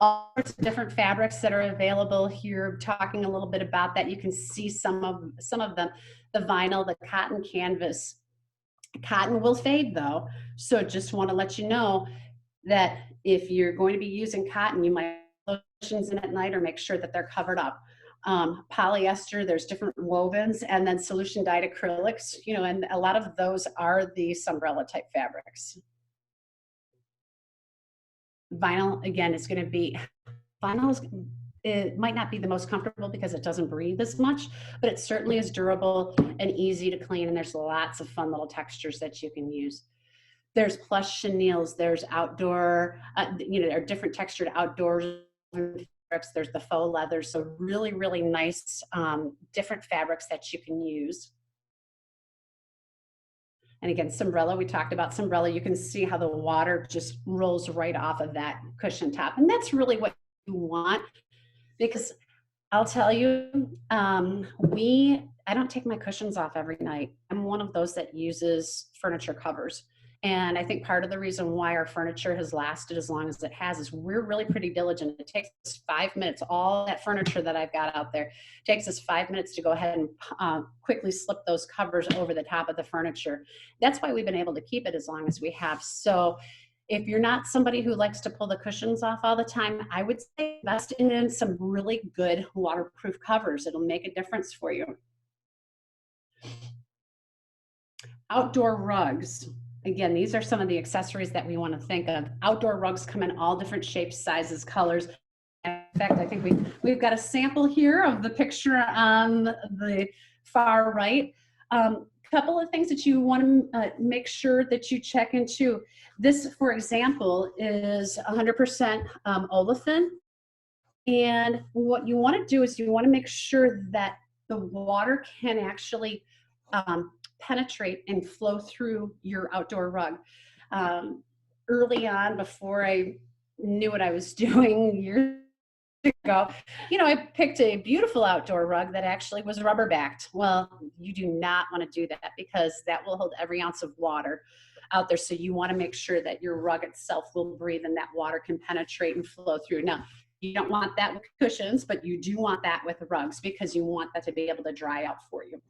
All sorts of different fabrics that are available here, talking a little bit about that. You can see some of them, the vinyl, the cotton canvas. Cotton will fade though, so just want to let you know that if you're going to be using cotton, you might put cushions in at night, or make sure that they're covered up. Polyester, there's different wovens, and then solution dyed acrylics, and a lot of those are the Sunrella type fabrics. Vinyl, again, is going to be, it might not be the most comfortable because it doesn't breathe as much, but it certainly is durable and easy to clean, and there's lots of fun little textures that you can use. There's plush chenilles, there's outdoor, there are different textured outdoor fabrics, there's the faux leather, so really, really nice different fabrics that you can use. And again, Sunrella, we talked about Sunrella. You can see how the water just rolls right off of that cushion top. And that's really what you want, because I'll tell you, I don't take my cushions off every night. I'm one of those that uses furniture covers. And I think part of the reason why our furniture has lasted as long as it has is we're really pretty diligent. It takes us 5 minutes, all that furniture that I've got out there, it takes us 5 minutes to go ahead and quickly slip those covers over the top of the furniture. That's why we've been able to keep it as long as we have. So if you're not somebody who likes to pull the cushions off all the time, I would say invest in some really good waterproof covers. It'll make a difference for you. Outdoor rugs. Again, these are some of the accessories that we want to think of. Outdoor rugs come in all different shapes, sizes, colors. In fact, I think we've got a sample here of the picture on the far right. Couple of things that you want to make sure that you check into. This, for example, is 100% olefin. And what you want to do is you want to make sure that the water can actually penetrate and flow through your outdoor rug. Early on, before I knew what I was doing years ago, I picked a beautiful outdoor rug that actually was rubber backed. Well, you do not want to do that because that will hold every ounce of water out there. So you want to make sure that your rug itself will breathe and that water can penetrate and flow through. Now, you don't want that with cushions, but you do want that with rugs because you want that to be able to dry out for you.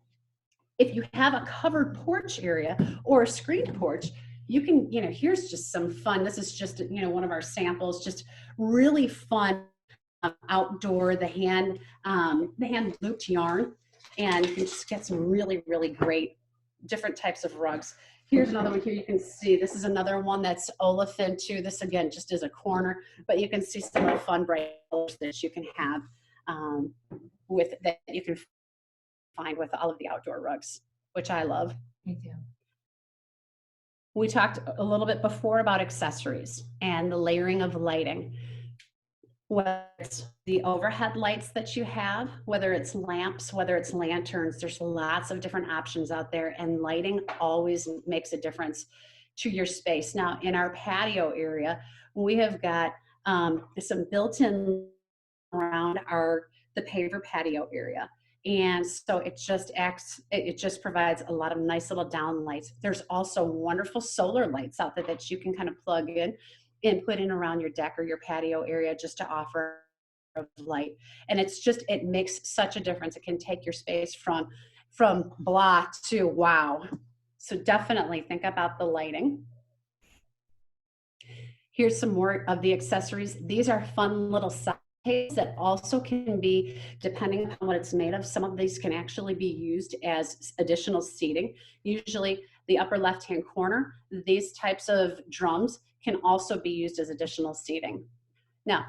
If you have a covered porch area or a screened porch, you can, here's just some fun. This is just, one of our samples, just really fun outdoor, the hand looped yarn, and you can just get some really, really great different types of rugs. Here's another one here. You can see this is another one that's olefin too. This again just is a corner, but you can see some of the fun bright colors that you can have with that you can find with all of the outdoor rugs, which I love. Me too. We talked a little bit before about accessories and the layering of lighting. Whether it's the overhead lights that you have, whether it's lamps, whether it's lanterns, there's lots of different options out there, and lighting always makes a difference to your space. Now, in our patio area, we have got some built-in around the paver patio area. And so it just provides a lot of nice little down lights. There's also wonderful solar lights out there that you can kind of plug in and put in around your deck or your patio area just to offer light. And it makes such a difference. It can take your space from blah to wow. So definitely think about the lighting. Here's some more of the accessories. These are fun little side tables that also can be, depending on what it's made of, some of these can actually be used as additional seating. Usually the upper left-hand corner, these types of drums can also be used as additional seating. Now,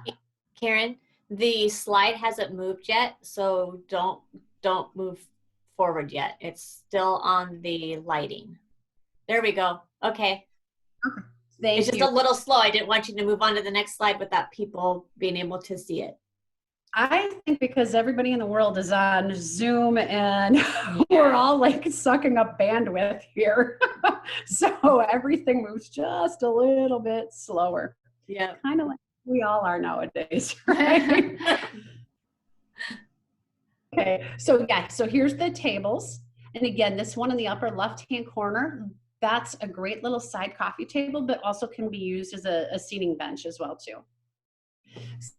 Karen, the slide hasn't moved yet, so don't move forward yet. It's still on the lighting. There we go. Okay. Thank It's just you. a little slow. I didn't want you to move on to the next slide without people being able to see it. I think because everybody in the world is on Zoom and we're all like sucking up bandwidth here. So everything moves just a little bit slower. Yeah. Kind of like we all are nowadays, right? Okay, so here's the tables. And again, this one in the upper left-hand corner, that's a great little side coffee table, but also can be used as a seating bench as well too.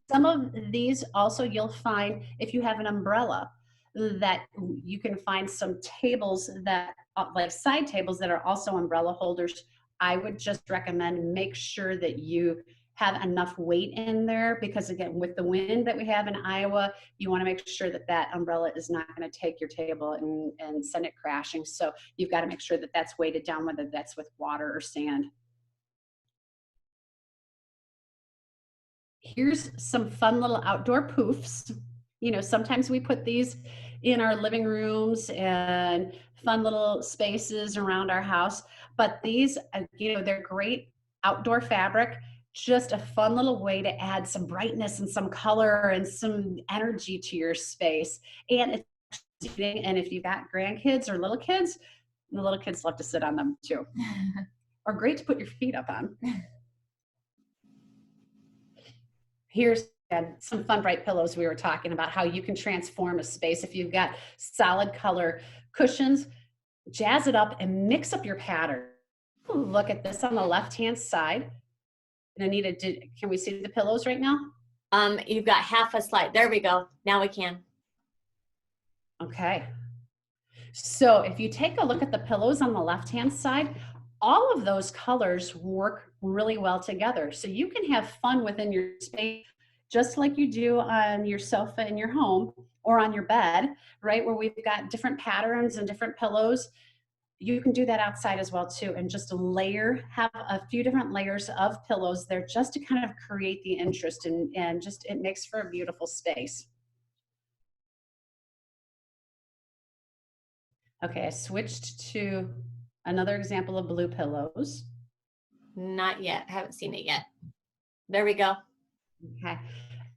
Some of these also you'll find if you have an umbrella that you can find some tables that like side tables that are also umbrella holders. I would just recommend make sure that you have enough weight in there because again, with the wind that we have in Iowa, you want to make sure that that umbrella is not going to take your table and send it crashing. So you've got to make sure that that's weighted down, whether that's with water or sand. Here's some fun little outdoor poofs. Sometimes we put these in our living rooms and fun little spaces around our house, but these, they're great outdoor fabric, just a fun little way to add some brightness and some color and some energy to your space. And if you've got grandkids or little kids, the little kids love to sit on them too. Or great to put your feet up on. Here's some fun bright pillows we were talking about, how you can transform a space. If you've got solid color cushions, jazz it up and mix up your pattern. Look at this on the left-hand side. And Anita, can we see the pillows right now? You've got half a slide. There we go. Now we can. Okay. So if you take a look at the pillows on the left-hand side, all of those colors work really well together. So you can have fun within your space, just like you do on your sofa in your home or on your bed, right? Where we've got different patterns and different pillows. You can do that outside as well too. And just have a few different layers of pillows there just to kind of create the interest and just, it makes for a beautiful space. Okay, I switched to another example of blue pillows. Not yet. I haven't seen it yet. There we go. Okay.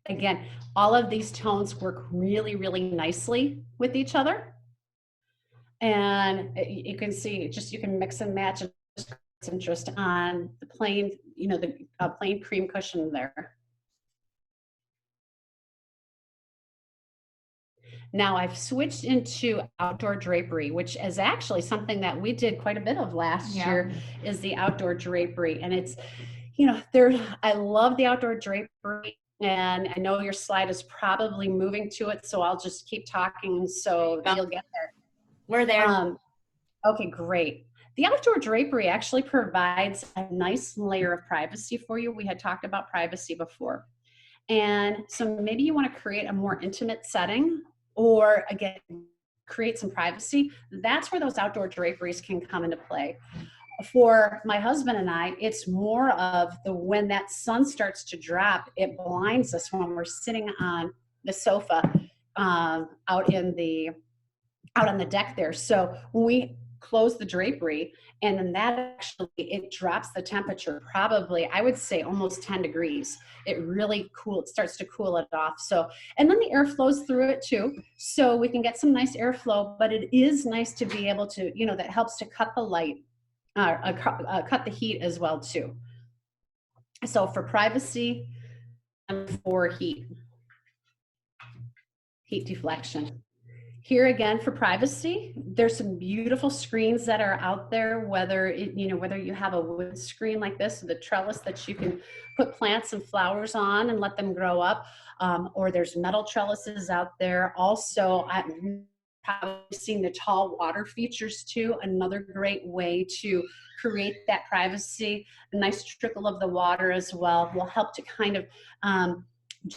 Again, all of these tones work really, really nicely with each other. And you can see, just you can mix and match and just interest on the plain, you know, the plain cream cushion there. Now I've switched into outdoor drapery, which is actually something that we did quite a bit of last year, is the outdoor drapery. And it's, you know, I love the outdoor drapery, and I know your slide is probably moving to it, so I'll just keep talking so you'll get there. We're there. Okay, great. The outdoor drapery actually provides a nice layer of privacy for you. We had talked about privacy before. And so maybe you want to create a more intimate setting, or again, create some privacy. That's where those outdoor draperies can come into play. For my husband and I, it's more of when that sun starts to drop, it blinds us when we're sitting on the sofa out on the deck there. So when we close the drapery, and then that actually, it drops the temperature probably, I would say almost 10 degrees. It really it starts to cool it off. So, and then the air flows through it too. So we can get some nice airflow, but it is nice to be able to, you know, that helps to cut the light, cut the heat as well too. So for privacy and for heat deflection. Here again, for privacy, there's some beautiful screens that are out there, whether you have a wood screen like this, the trellis that you can put plants and flowers on and let them grow up, or there's metal trellises out there. Also, I've probably seen the tall water features too, another great way to create that privacy. A nice trickle of the water as well will help to kind of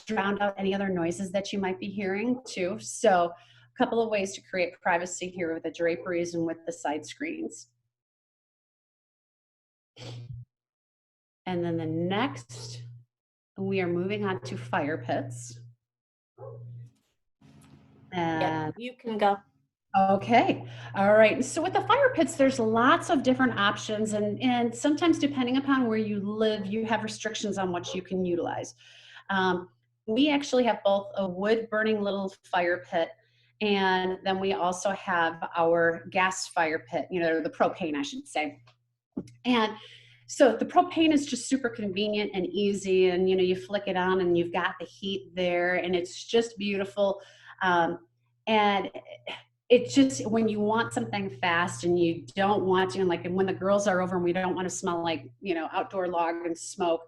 drown out any other noises that you might be hearing too. So a couple of ways to create privacy here with the draperies and with the side screens. And then the next, we are moving on to fire pits. And you can go. Okay. All right. So with the fire pits, there's lots of different options. And sometimes depending upon where you live, you have restrictions on what you can utilize. We actually have both a wood burning little fire pit, and then we also have our gas fire pit, you know, the propane, I should say. And so the propane is just super convenient and easy, and, you know, you flick it on and you've got the heat there, and it's just beautiful. And it's just, when you want something fast and you don't want to, like, and when the girls are over and we don't want to smell like, you know, outdoor log and smoke,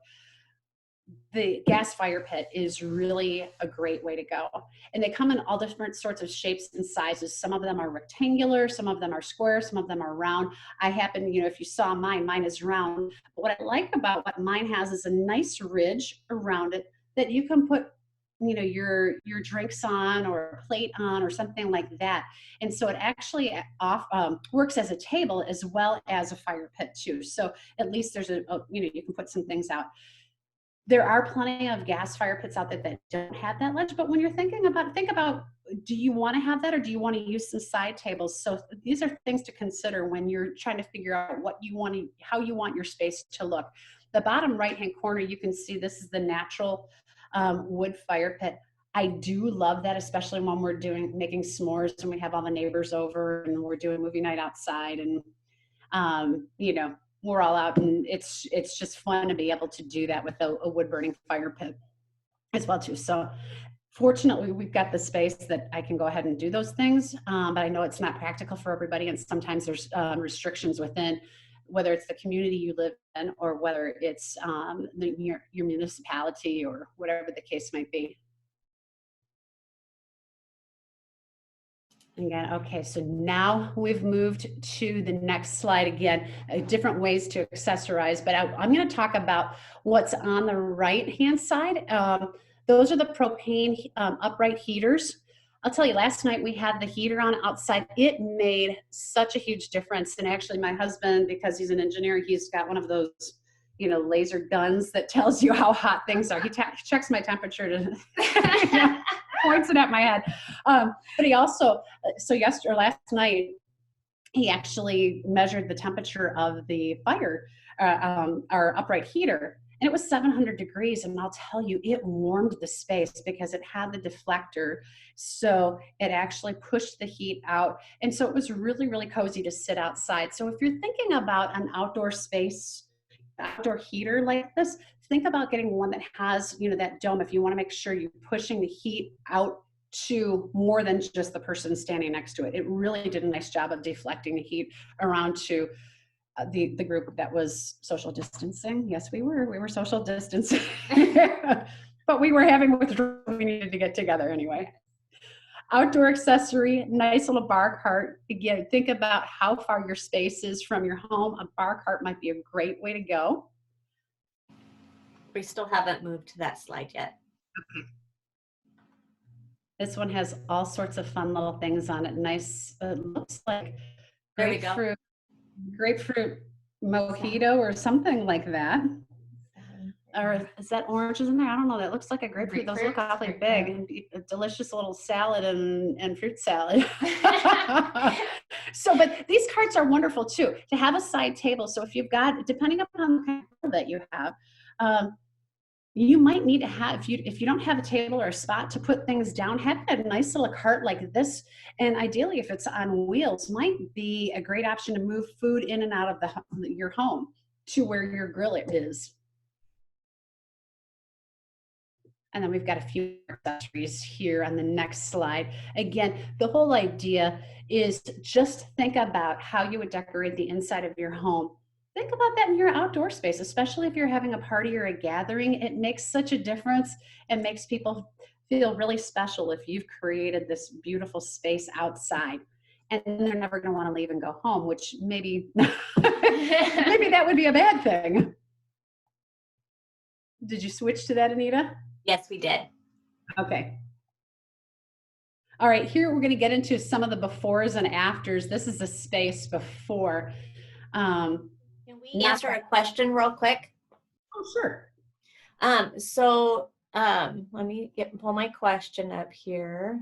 the gas fire pit is really a great way to go. And they come in all different sorts of shapes and sizes. Some of them are rectangular, some of them are square, some of them are round. I happen, you know, if you saw mine is round. But what I like about what mine has is a nice ridge around it that you can put, you know, your drinks on, or a plate on, or something like that. And so it actually works as a table as well as a fire pit too. So at least there's you know, you can put some things out. There are plenty of gas fire pits out there that don't have that ledge, but when you're thinking about, think about, do you want to have that, or do you want to use some side tables? So these are things to consider when you're trying to figure out what you want to, how you want your space to look. The bottom right-hand corner, you can see this is the natural wood fire pit. I do love that, especially when we're making s'mores and we have all the neighbors over and we're doing movie night outside, and you know, we're all out, and it's just fun to be able to do that with a wood burning fire pit as well too. So fortunately, we've got the space that I can go ahead and do those things, but I know it's not practical for everybody, and sometimes there's restrictions within, whether it's the community you live in or whether it's your municipality or whatever the case might be. Again, okay, so now we've moved to the next slide again, different ways to accessorize, but I'm going to talk about what's on the right-hand side. Those are the propane upright heaters. I'll tell you, last night we had the heater on outside. It made such a huge difference. And actually my husband, because he's an engineer, he's got one of those, you know, laser guns that tells you how hot things are. He checks my temperature to you know, points it at my head. But he also, so last night, he actually measured the temperature of the fire, our upright heater. and it was 700 degrees. And I'll tell you, it warmed the space because it had the deflector. So it actually pushed the heat out. And so it was really, really cozy to sit outside. So if you're thinking about an outdoor space, outdoor heater like this, think about getting one that has, you know, that dome if you want to make sure you're pushing the heat out to more than just the person standing next to it. It really did a nice job of deflecting the heat around to the group that was social distancing. Yes, we were social distancing, but we were having withdrawal. We needed to get together anyway. Outdoor accessory, nice little bar cart. Again, think about how far your space is from your home. A bar cart might be a great way to go. We still haven't moved to that slide yet. This one has all sorts of fun little things on it. Nice, looks like There we go. grapefruit mojito or something like that. Or is that oranges in there? I don't know. That looks like a grapefruit. Those look awfully big, and a delicious little salad and fruit salad. So, but these carts are wonderful too, to have a side table. So if you've got, depending upon the kind of table that you have, you might need to have, if you don't have a table or a spot to put things down, have a nice little cart like this. And ideally, if it's on wheels, might be a great option to move food in and out of your home to where your grill is. And then we've got a few accessories here on the next slide. Again, the whole idea is to just think about how you would decorate the inside of your home. Think about that in your outdoor space, especially if you're having a party or a gathering. It makes such a difference and makes people feel really special if you've created this beautiful space outside. And they're never going to want to leave and go home, which maybe, maybe that would be a bad thing. Did you switch to that, Anita? Yes, we did. Okay. All right, here we're going to get into some of the befores and afters. This is a space before. Can we answer a question real quick? Oh, sure. Let me pull my question up here.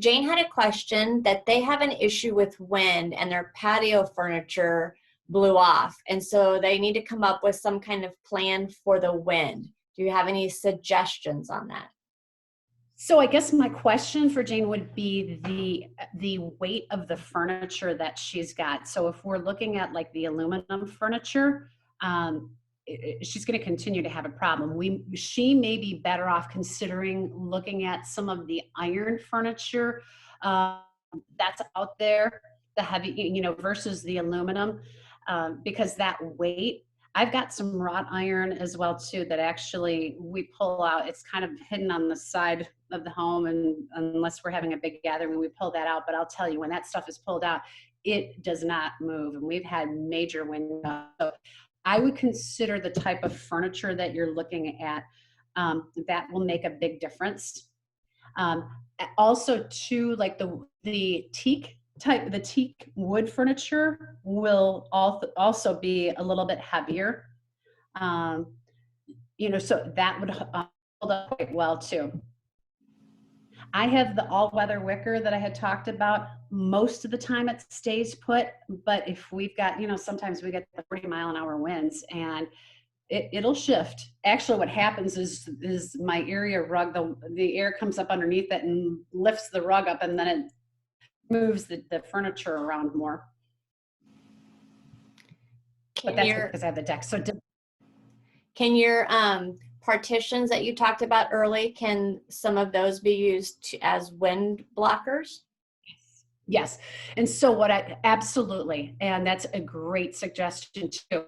Jane had a question that they have an issue with wind and their patio furniture blew off. And so they need to come up with some kind of plan for the wind. Do you have any suggestions on that? So I guess my question for Jane would be the weight of the furniture that she's got. So if we're looking at like the aluminum furniture, she's going to continue to have a problem. She may be better off considering looking at some of the iron furniture that's out there, the heavy, you know, versus the aluminum. Because that weight, I've got some wrought iron as well too that actually we pull out. It's kind of hidden on the side of the home, and unless we're having a big gathering, we pull that out. But I'll tell you, when that stuff is pulled out, it does not move, and we've had major wind. So I would consider the type of furniture that you're looking at. That will make a big difference. Also, too, like the teak type, the teak wood furniture will also be a little bit heavier. You know, so that would hold up quite well too. I have the all-weather wicker that I had talked about. Most of the time it stays put, but if we've got, you know, sometimes we get the 40-mile-an-hour winds and it'll shift. Actually, what happens is my area rug, the air comes up underneath it and lifts the rug up, and then it moves the furniture around more. But that's because I have the deck. So can your partitions that you talked about early, can some of those be used as wind blockers? Yes. And so absolutely. And that's a great suggestion too.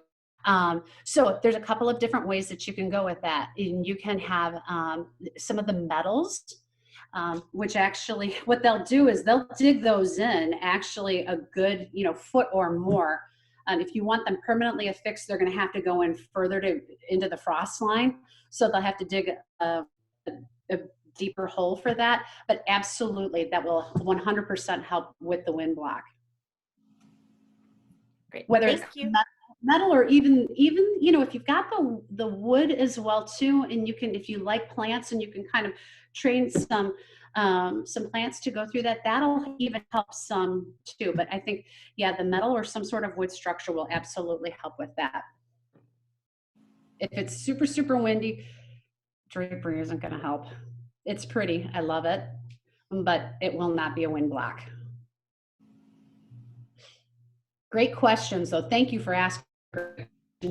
So there's a couple of different ways that you can go with that. And you can have some of the metals, which actually what they'll do is they'll dig those in actually a good, you know, foot or more. If you want them permanently affixed, they're going to have to go in further into the frost line. So they'll have to dig a deeper hole for that. But absolutely, that will 100% help with the wind block. Great. Whether Thank it's you. metal or even, you know, if you've got the wood as well too, and you can, if you like plants and you can kind of train some plants to go through that, that'll even help some too. But I think, yeah, the metal or some sort of wood structure will absolutely help with that. If it's super, super windy, drapery isn't going to help. It's pretty. I love it, but it will not be a wind block. Great questions, though. Thank you for asking.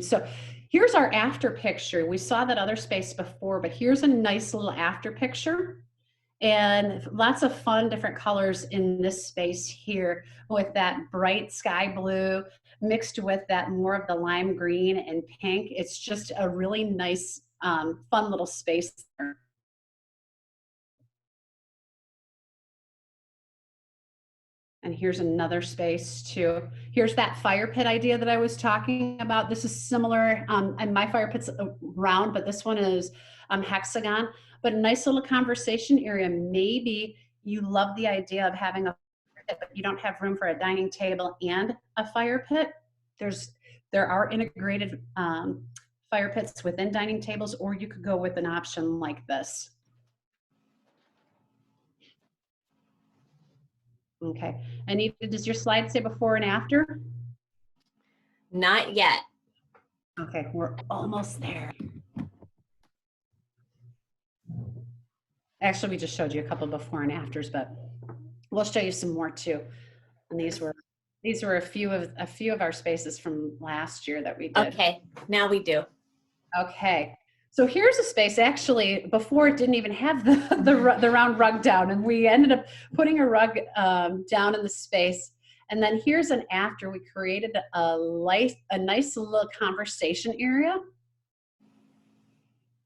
So here's our after picture. We saw that other space before, but here's a nice little after picture. And lots of fun different colors in this space here with that bright sky blue mixed with that more of the lime green and pink. It's just a really nice, fun little space there. And here's another space too. Here's that fire pit idea that I was talking about. This is similar, and my fire pit's round, but this one is hexagon. But a nice little conversation area. Maybe you love the idea of having a fire pit, but you don't have room for a dining table and a fire pit. There are integrated fire pits within dining tables, or you could go with an option like this. Okay, Anita, does your slide say before and after? Not yet. Okay, we're almost there. Actually, we just showed you a couple before and afters, but we'll show you some more too. And these were a few of our spaces from last year that we did. Okay, now we do. Okay, so here's a space. Actually, before it didn't even have the round rug down, and we ended up putting a rug down in the space. And then here's an after. We created a nice little conversation area.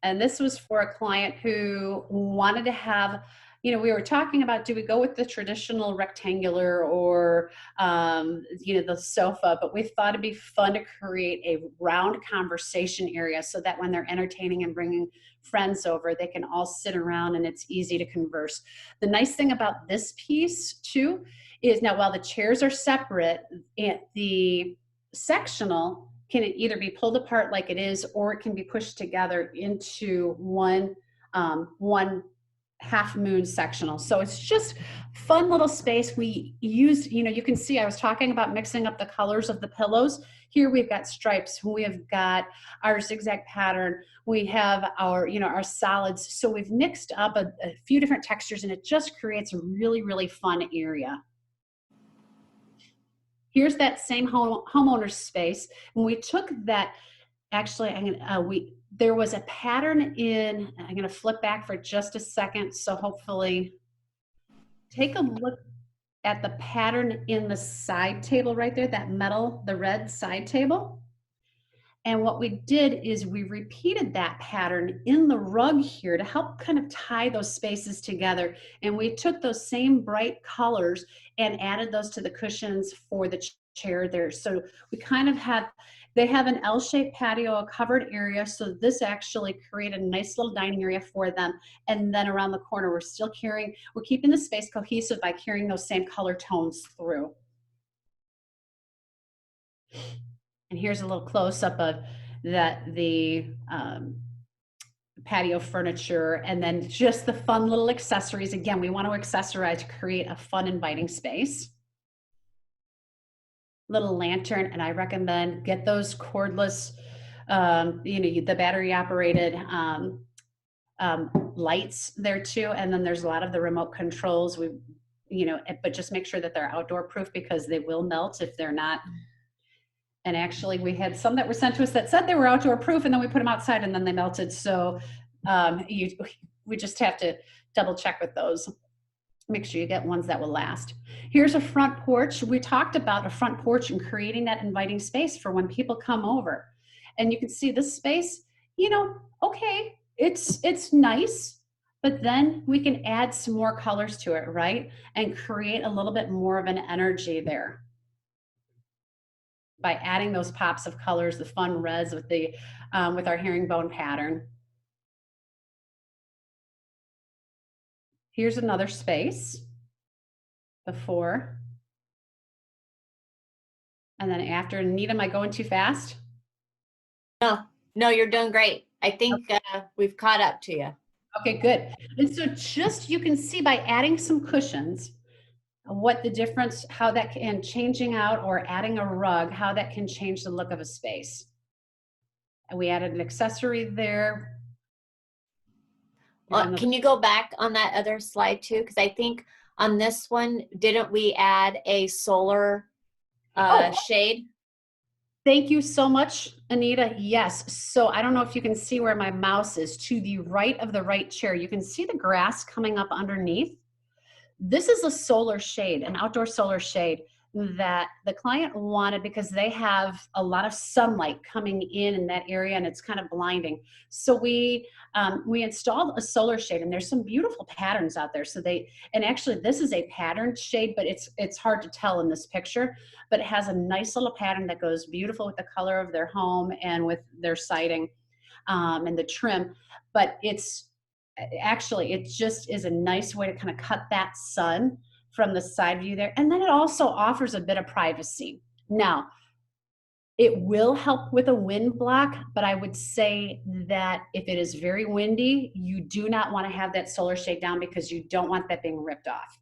And this was for a client who wanted to have, we were talking about, do we go with the traditional rectangular or, the sofa, but we thought it'd be fun to create a round conversation area so that when they're entertaining and bringing friends over, they can all sit around and it's easy to converse. The nice thing about this piece too is now while the chairs are separate, the sectional can either be pulled apart like it is, or it can be pushed together into one half moon sectional. So it's just fun little space. We used, you can see I was talking about mixing up the colors of the pillows. Here we've got stripes, we have got our zigzag pattern, we have our, our solids. So we've mixed up a few different textures and it just creates a really, really fun area. Here's that same homeowner's space. And we took that, actually, there was a pattern in, I'm gonna flip back for just a second. So hopefully, take a look at the pattern in the side table right there, that metal, the red side table. And what we did is we repeated that pattern in the rug here to help kind of tie those spaces together. And we took those same bright colors and added those to the cushions for the chair there. So we kind of they have an L-shaped patio, a covered area. So this actually created a nice little dining area for them. And then around the corner, we're keeping the space cohesive by carrying those same color tones through. And here's a little close-up of the patio furniture, and then just the fun little accessories. Again, we want to accessorize to create a fun, inviting space. Little lantern, and I recommend get those cordless, the battery-operated lights there too. And then there's a lot of the remote controls. But just make sure that they're outdoor-proof because they will melt if they're not. And actually, we had some that were sent to us that said they were outdoor proof, and then we put them outside and then they melted. So we just have to double check with those. Make sure you get ones that will last. Here's a front porch. We talked about a front porch and creating that inviting space for when people come over. And you can see this space, okay, it's nice, but then we can add some more colors to it, right? And create a little bit more of an energy there by adding those pops of colors, the fun reds with with our herringbone pattern. Here's another space before. And then after. Anita, am I going too fast? No, you're doing great. I think we've caught up to you. Okay, good. And so you can see by adding some cushions, what the difference, how that can, changing out or adding a rug, how that can change the look of a space. And we added an accessory there. Well, can you go back on that other slide too? Because I think on this one, didn't we add a solar shade? Thank you so much, Anita. Yes. So I don't know if you can see where my mouse is. To the right of the right chair, you can see the grass coming up underneath. This is a solar shade, an outdoor solar shade that the client wanted because they have a lot of sunlight coming in that area and it's kind of blinding. So we installed a solar shade, and there's some beautiful patterns out there. So and actually this is a patterned shade, but it's hard to tell in this picture, but it has a nice little pattern that goes beautiful with the color of their home and with their siding and the trim. But actually, it just is a nice way to kind of cut that sun from the side view there. And then it also offers a bit of privacy. Now, it will help with a wind block, but I would say that if it is very windy, you do not want to have that solar shade down because you don't want that being ripped off.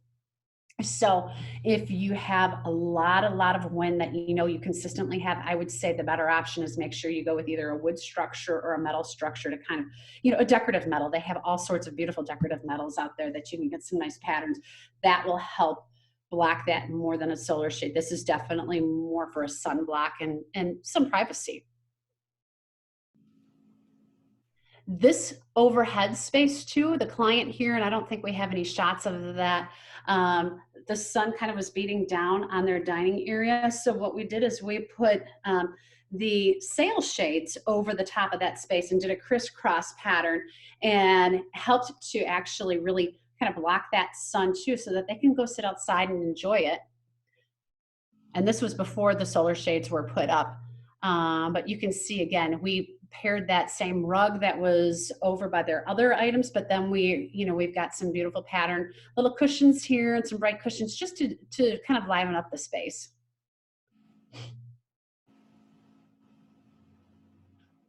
So if you have a lot of wind that you consistently have, I would say the better option is make sure you go with either a wood structure or a metal structure to kind of, a decorative metal. They have all sorts of beautiful decorative metals out there that you can get some nice patterns that will help block that more than a solar shade. This is definitely more for a sun block and some privacy. This overhead space too, the client here, and I don't think we have any shots of that, the sun kind of was beating down on their dining area. So what we did is we put the sail shades over the top of that space and did a crisscross pattern and helped to actually really kind of block that sun too, so that they can go sit outside and enjoy it. And this was before the solar shades were put up. But you can see again, we paired that same rug that was over by their other items, but then we've got some beautiful pattern, little cushions here and some bright cushions just to kind of liven up the space.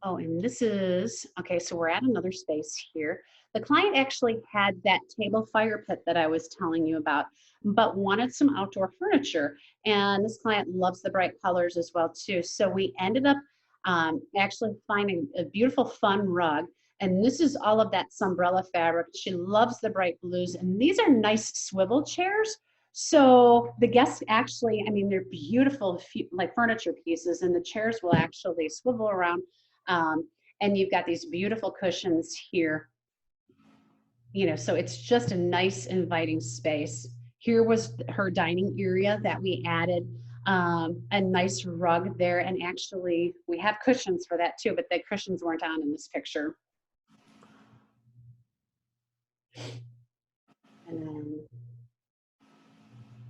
Oh, and this is, okay, so we're at another space here. The client actually had that table fire pit that I was telling you about, but wanted some outdoor furniture. And this client loves the bright colors as well too. So we ended up actually finding a beautiful fun rug. And this is all of that Sunbrella fabric. She loves the bright blues. And these are nice swivel chairs. So the guests actually, they're beautiful like furniture pieces, and the chairs will actually swivel around. And you've got these beautiful cushions here. So it's just a nice inviting space. Here was her dining area that we added a nice rug there, and actually we have cushions for that too, but the cushions weren't on in this picture. And then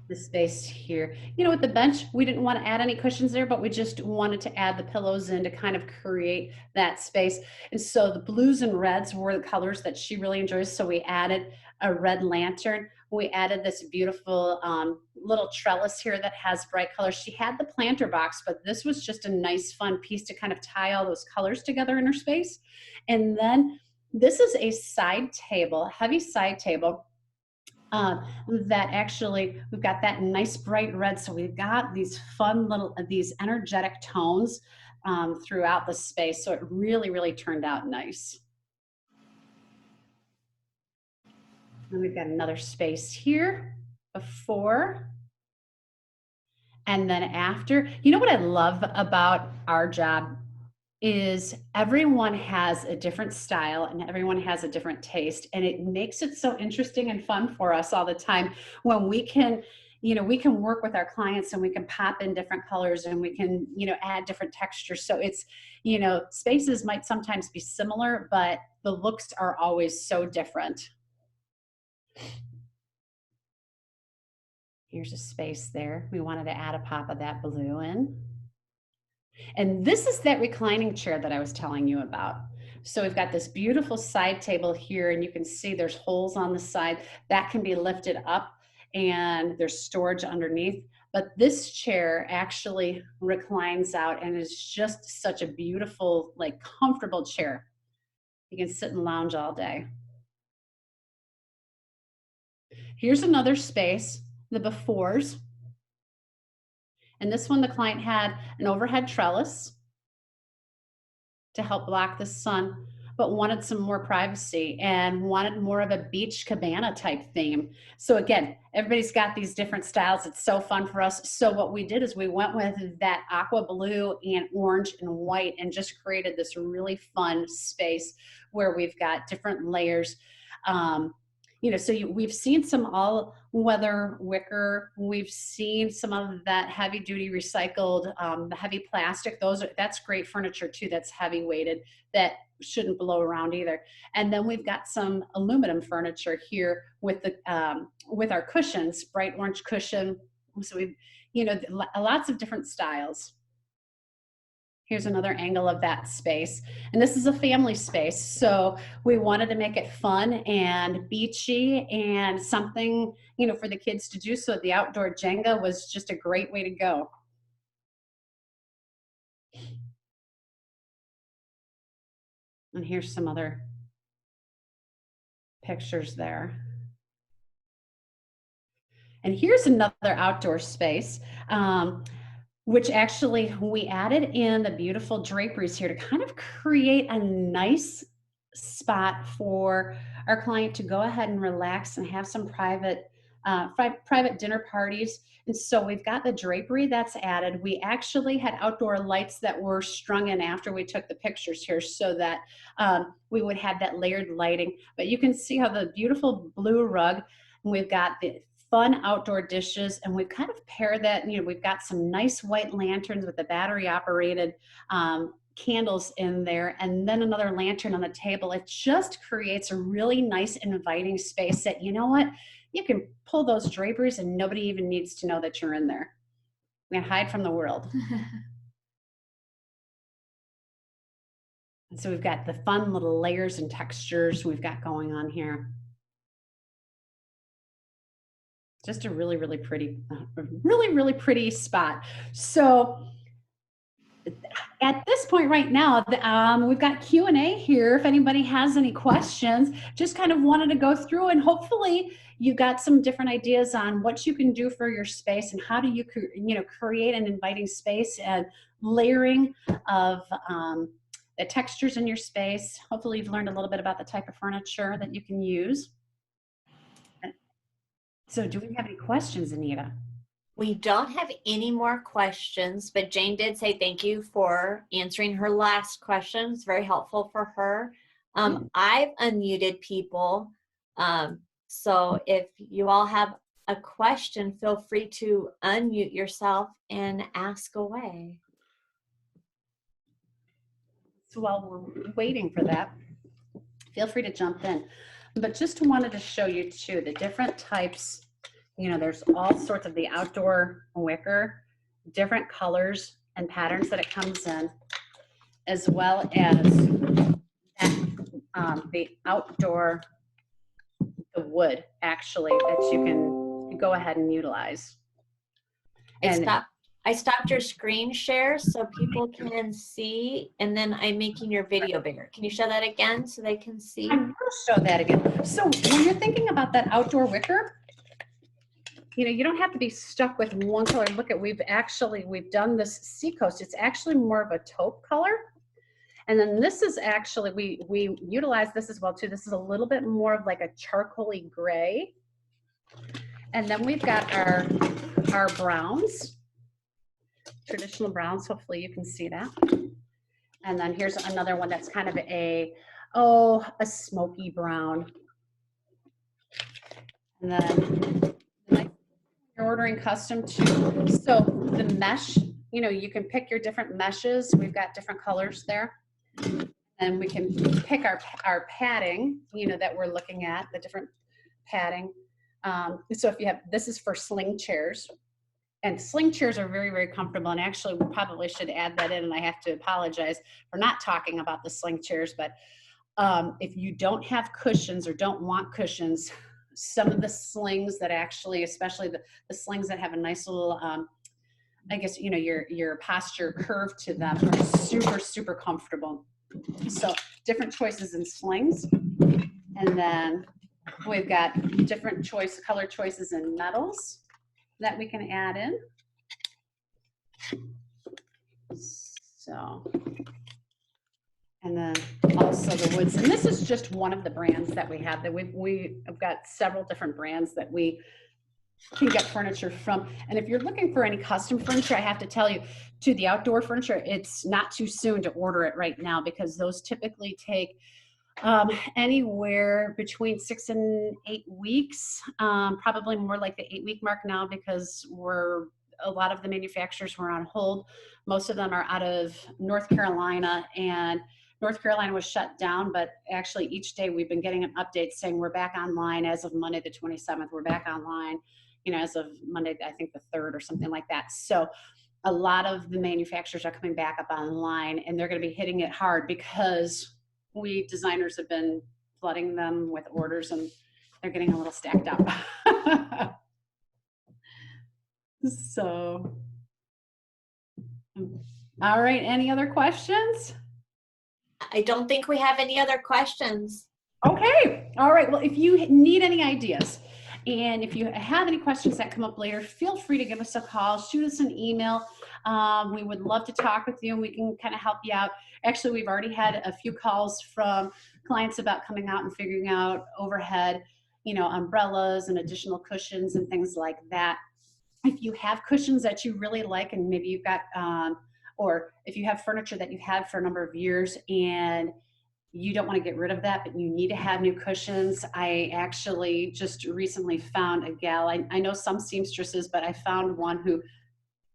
the space here, with the bench, we didn't want to add any cushions there, but we just wanted to add the pillows in to kind of create that space. And so the blues and reds were the colors that she really enjoys. So we added a red lantern. We added this beautiful little trellis here that has bright colors. She had the planter box, but this was just a nice fun piece to kind of tie all those colors together in her space. And then this is a side table, heavy side table. That actually, we've got that nice bright red. So we've got these fun these energetic tones throughout the space. So it really, really turned out nice. And we've got another space here before and then after. What I love about our job is everyone has a different style and everyone has a different taste, and it makes it so interesting and fun for us all the time when we can work with our clients and we can pop in different colors and we can add different textures. So it's spaces might sometimes be similar, but the looks are always so different. Here's a space there. We wanted to add a pop of that blue in. And this is that reclining chair that I was telling you about. So we've got this beautiful side table here, and you can see there's holes on the side that can be lifted up and there's storage underneath. But this chair actually reclines out and is just such a beautiful, like comfortable chair. You can sit and lounge all day. Here's another space, the befores. And this one, the client had an overhead trellis. to help block the sun, but wanted some more privacy and wanted more of a beach cabana type theme. So again, everybody's got these different styles. It's so fun for us. So what we did is we went with that aqua blue and orange and white and just created this really fun space where we've got different layers. You know, so we've seen some all weather wicker. We've seen some of that heavy duty recycled, the heavy plastic. That's great furniture too. That's heavy weighted. That shouldn't blow around either. And then we've got some aluminum furniture here with the with our cushions, bright orange cushion. So we've, you know, lots of different styles. Here's another angle of that space. And this is a family space. So we wanted to make it fun and beachy and something, you know, for the kids to do. So the outdoor Jenga was just a great way to go. And here's some other pictures there. And here's another outdoor space. Which actually we added in the beautiful draperies here to kind of create a nice spot for our client to go ahead and relax and have some private dinner parties. And so we've got the drapery that's added. We actually had outdoor lights that were strung in after we took the pictures here so that we would have that layered lighting. But you can see how the beautiful blue rug, and we've got the fun outdoor dishes, and we've kind of paired that, you know, we've got some nice white lanterns with the battery operated candles in there, and then another lantern on the table. It just creates a really nice inviting space that, you know what, you can pull those draperies and nobody even needs to know that you're in there. You can hide from the world. And so we've got the fun little layers and textures we've got going on here. Just a really, really pretty spot. So at this point right now, we've got Q&A here. If anybody has any questions, just kind of wanted to go through, and hopefully you got some different ideas on what you can do for your space and how do you, you know, create an inviting space and layering of the textures in your space. Hopefully you've learned a little bit about the type of furniture that you can use. So do we have any questions, Anita? We don't have any more questions, but Jane did say thank you for answering her last question. It's very helpful for her. I've unmuted people. So if you all have a question, feel free to unmute yourself and ask away. So while we're waiting for that, feel free to jump in. But just wanted to show you too, the different types. You know, there's all sorts of the outdoor wicker, different colors and patterns that it comes in, as well as the outdoor, the wood actually that you can go ahead and utilize. And I stopped your screen share so people can see, and then I'm making your video bigger. Can you show that again so they can see? I will show that again. So when you're thinking about that outdoor wicker, you know, you don't have to be stuck with one color. Look at, we've done this seacoast. It's actually more of a taupe color. And then this is actually, we utilize this as well too. This is a little bit more of like a charcoaly gray. And then we've got our browns, traditional browns. Hopefully you can see that. And then here's another one that's kind of a smoky brown. And then you're ordering custom too. So the mesh, you know, you can pick your different meshes. We've got different colors there. And we can pick our padding, you know, that we're looking at, the different padding. So if you have, this is for sling chairs. And sling chairs are very, very comfortable. And actually, we probably should add that in. And I have to apologize for not talking about the sling chairs. But if you don't have cushions or don't want cushions, some of the slings that actually, especially the slings that have a nice little, I guess, you know, your posture curve to them are super, super comfortable. So different choices in slings. And then we've got different color choices in metals that we can add in. So And then also the woods. And this is just one of the brands that we have. That we have got several different brands that we can get furniture from. And if you're looking for any custom furniture, I have to tell you, to the outdoor furniture, it's not too soon to order it right now, because those typically take anywhere between 6 and 8 weeks, probably more like the 8-week mark now, because a lot of the manufacturers were on hold. Most of them are out of North Carolina, and North Carolina was shut down, but actually each day we've been getting an update saying we're back online as of Monday the 27th. We're back online, as of Monday, I think the 3rd or something like that. So a lot of the manufacturers are coming back up online, and they're going to be hitting it hard because we designers have been flooding them with orders, and they're getting a little stacked up. So, all right. Any other questions? I don't think we have any other questions. Okay. All right. Well, if you need any ideas, and if you have any questions that come up later, feel free to give us a call, shoot us an email. We would love to talk with you, and we can kind of help you out. Actually, we've already had a few calls from clients about coming out and figuring out overhead, umbrellas and additional cushions and things like that. If you have cushions that you really like, and maybe you've got, or if you have furniture that you've had for a number of years and you don't want to get rid of that, but you need to have new cushions. I actually just recently found a gal. I know some seamstresses, but I found one who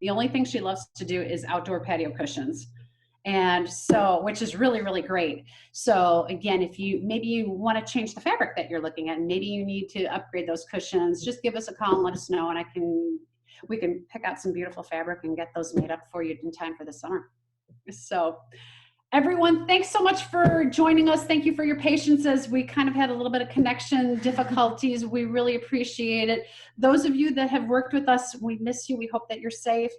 the only thing she loves to do is outdoor patio cushions. And so, which is really, really great. So again, if maybe you want to change the fabric that you're looking at, and maybe you need to upgrade those cushions, just give us a call and let us know, and we can pick out some beautiful fabric and get those made up for you in time for the summer. So everyone, thanks so much for joining us. Thank you for your patience as we kind of had a little bit of connection difficulties. We really appreciate it. Those of you that have worked with us, we miss you. We hope that you're safe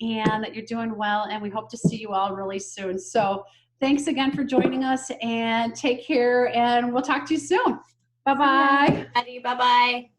and that you're doing well, and we hope to see you all really soon. So thanks again for joining us, and take care, and we'll talk to you soon. Bye-bye. Bye-bye.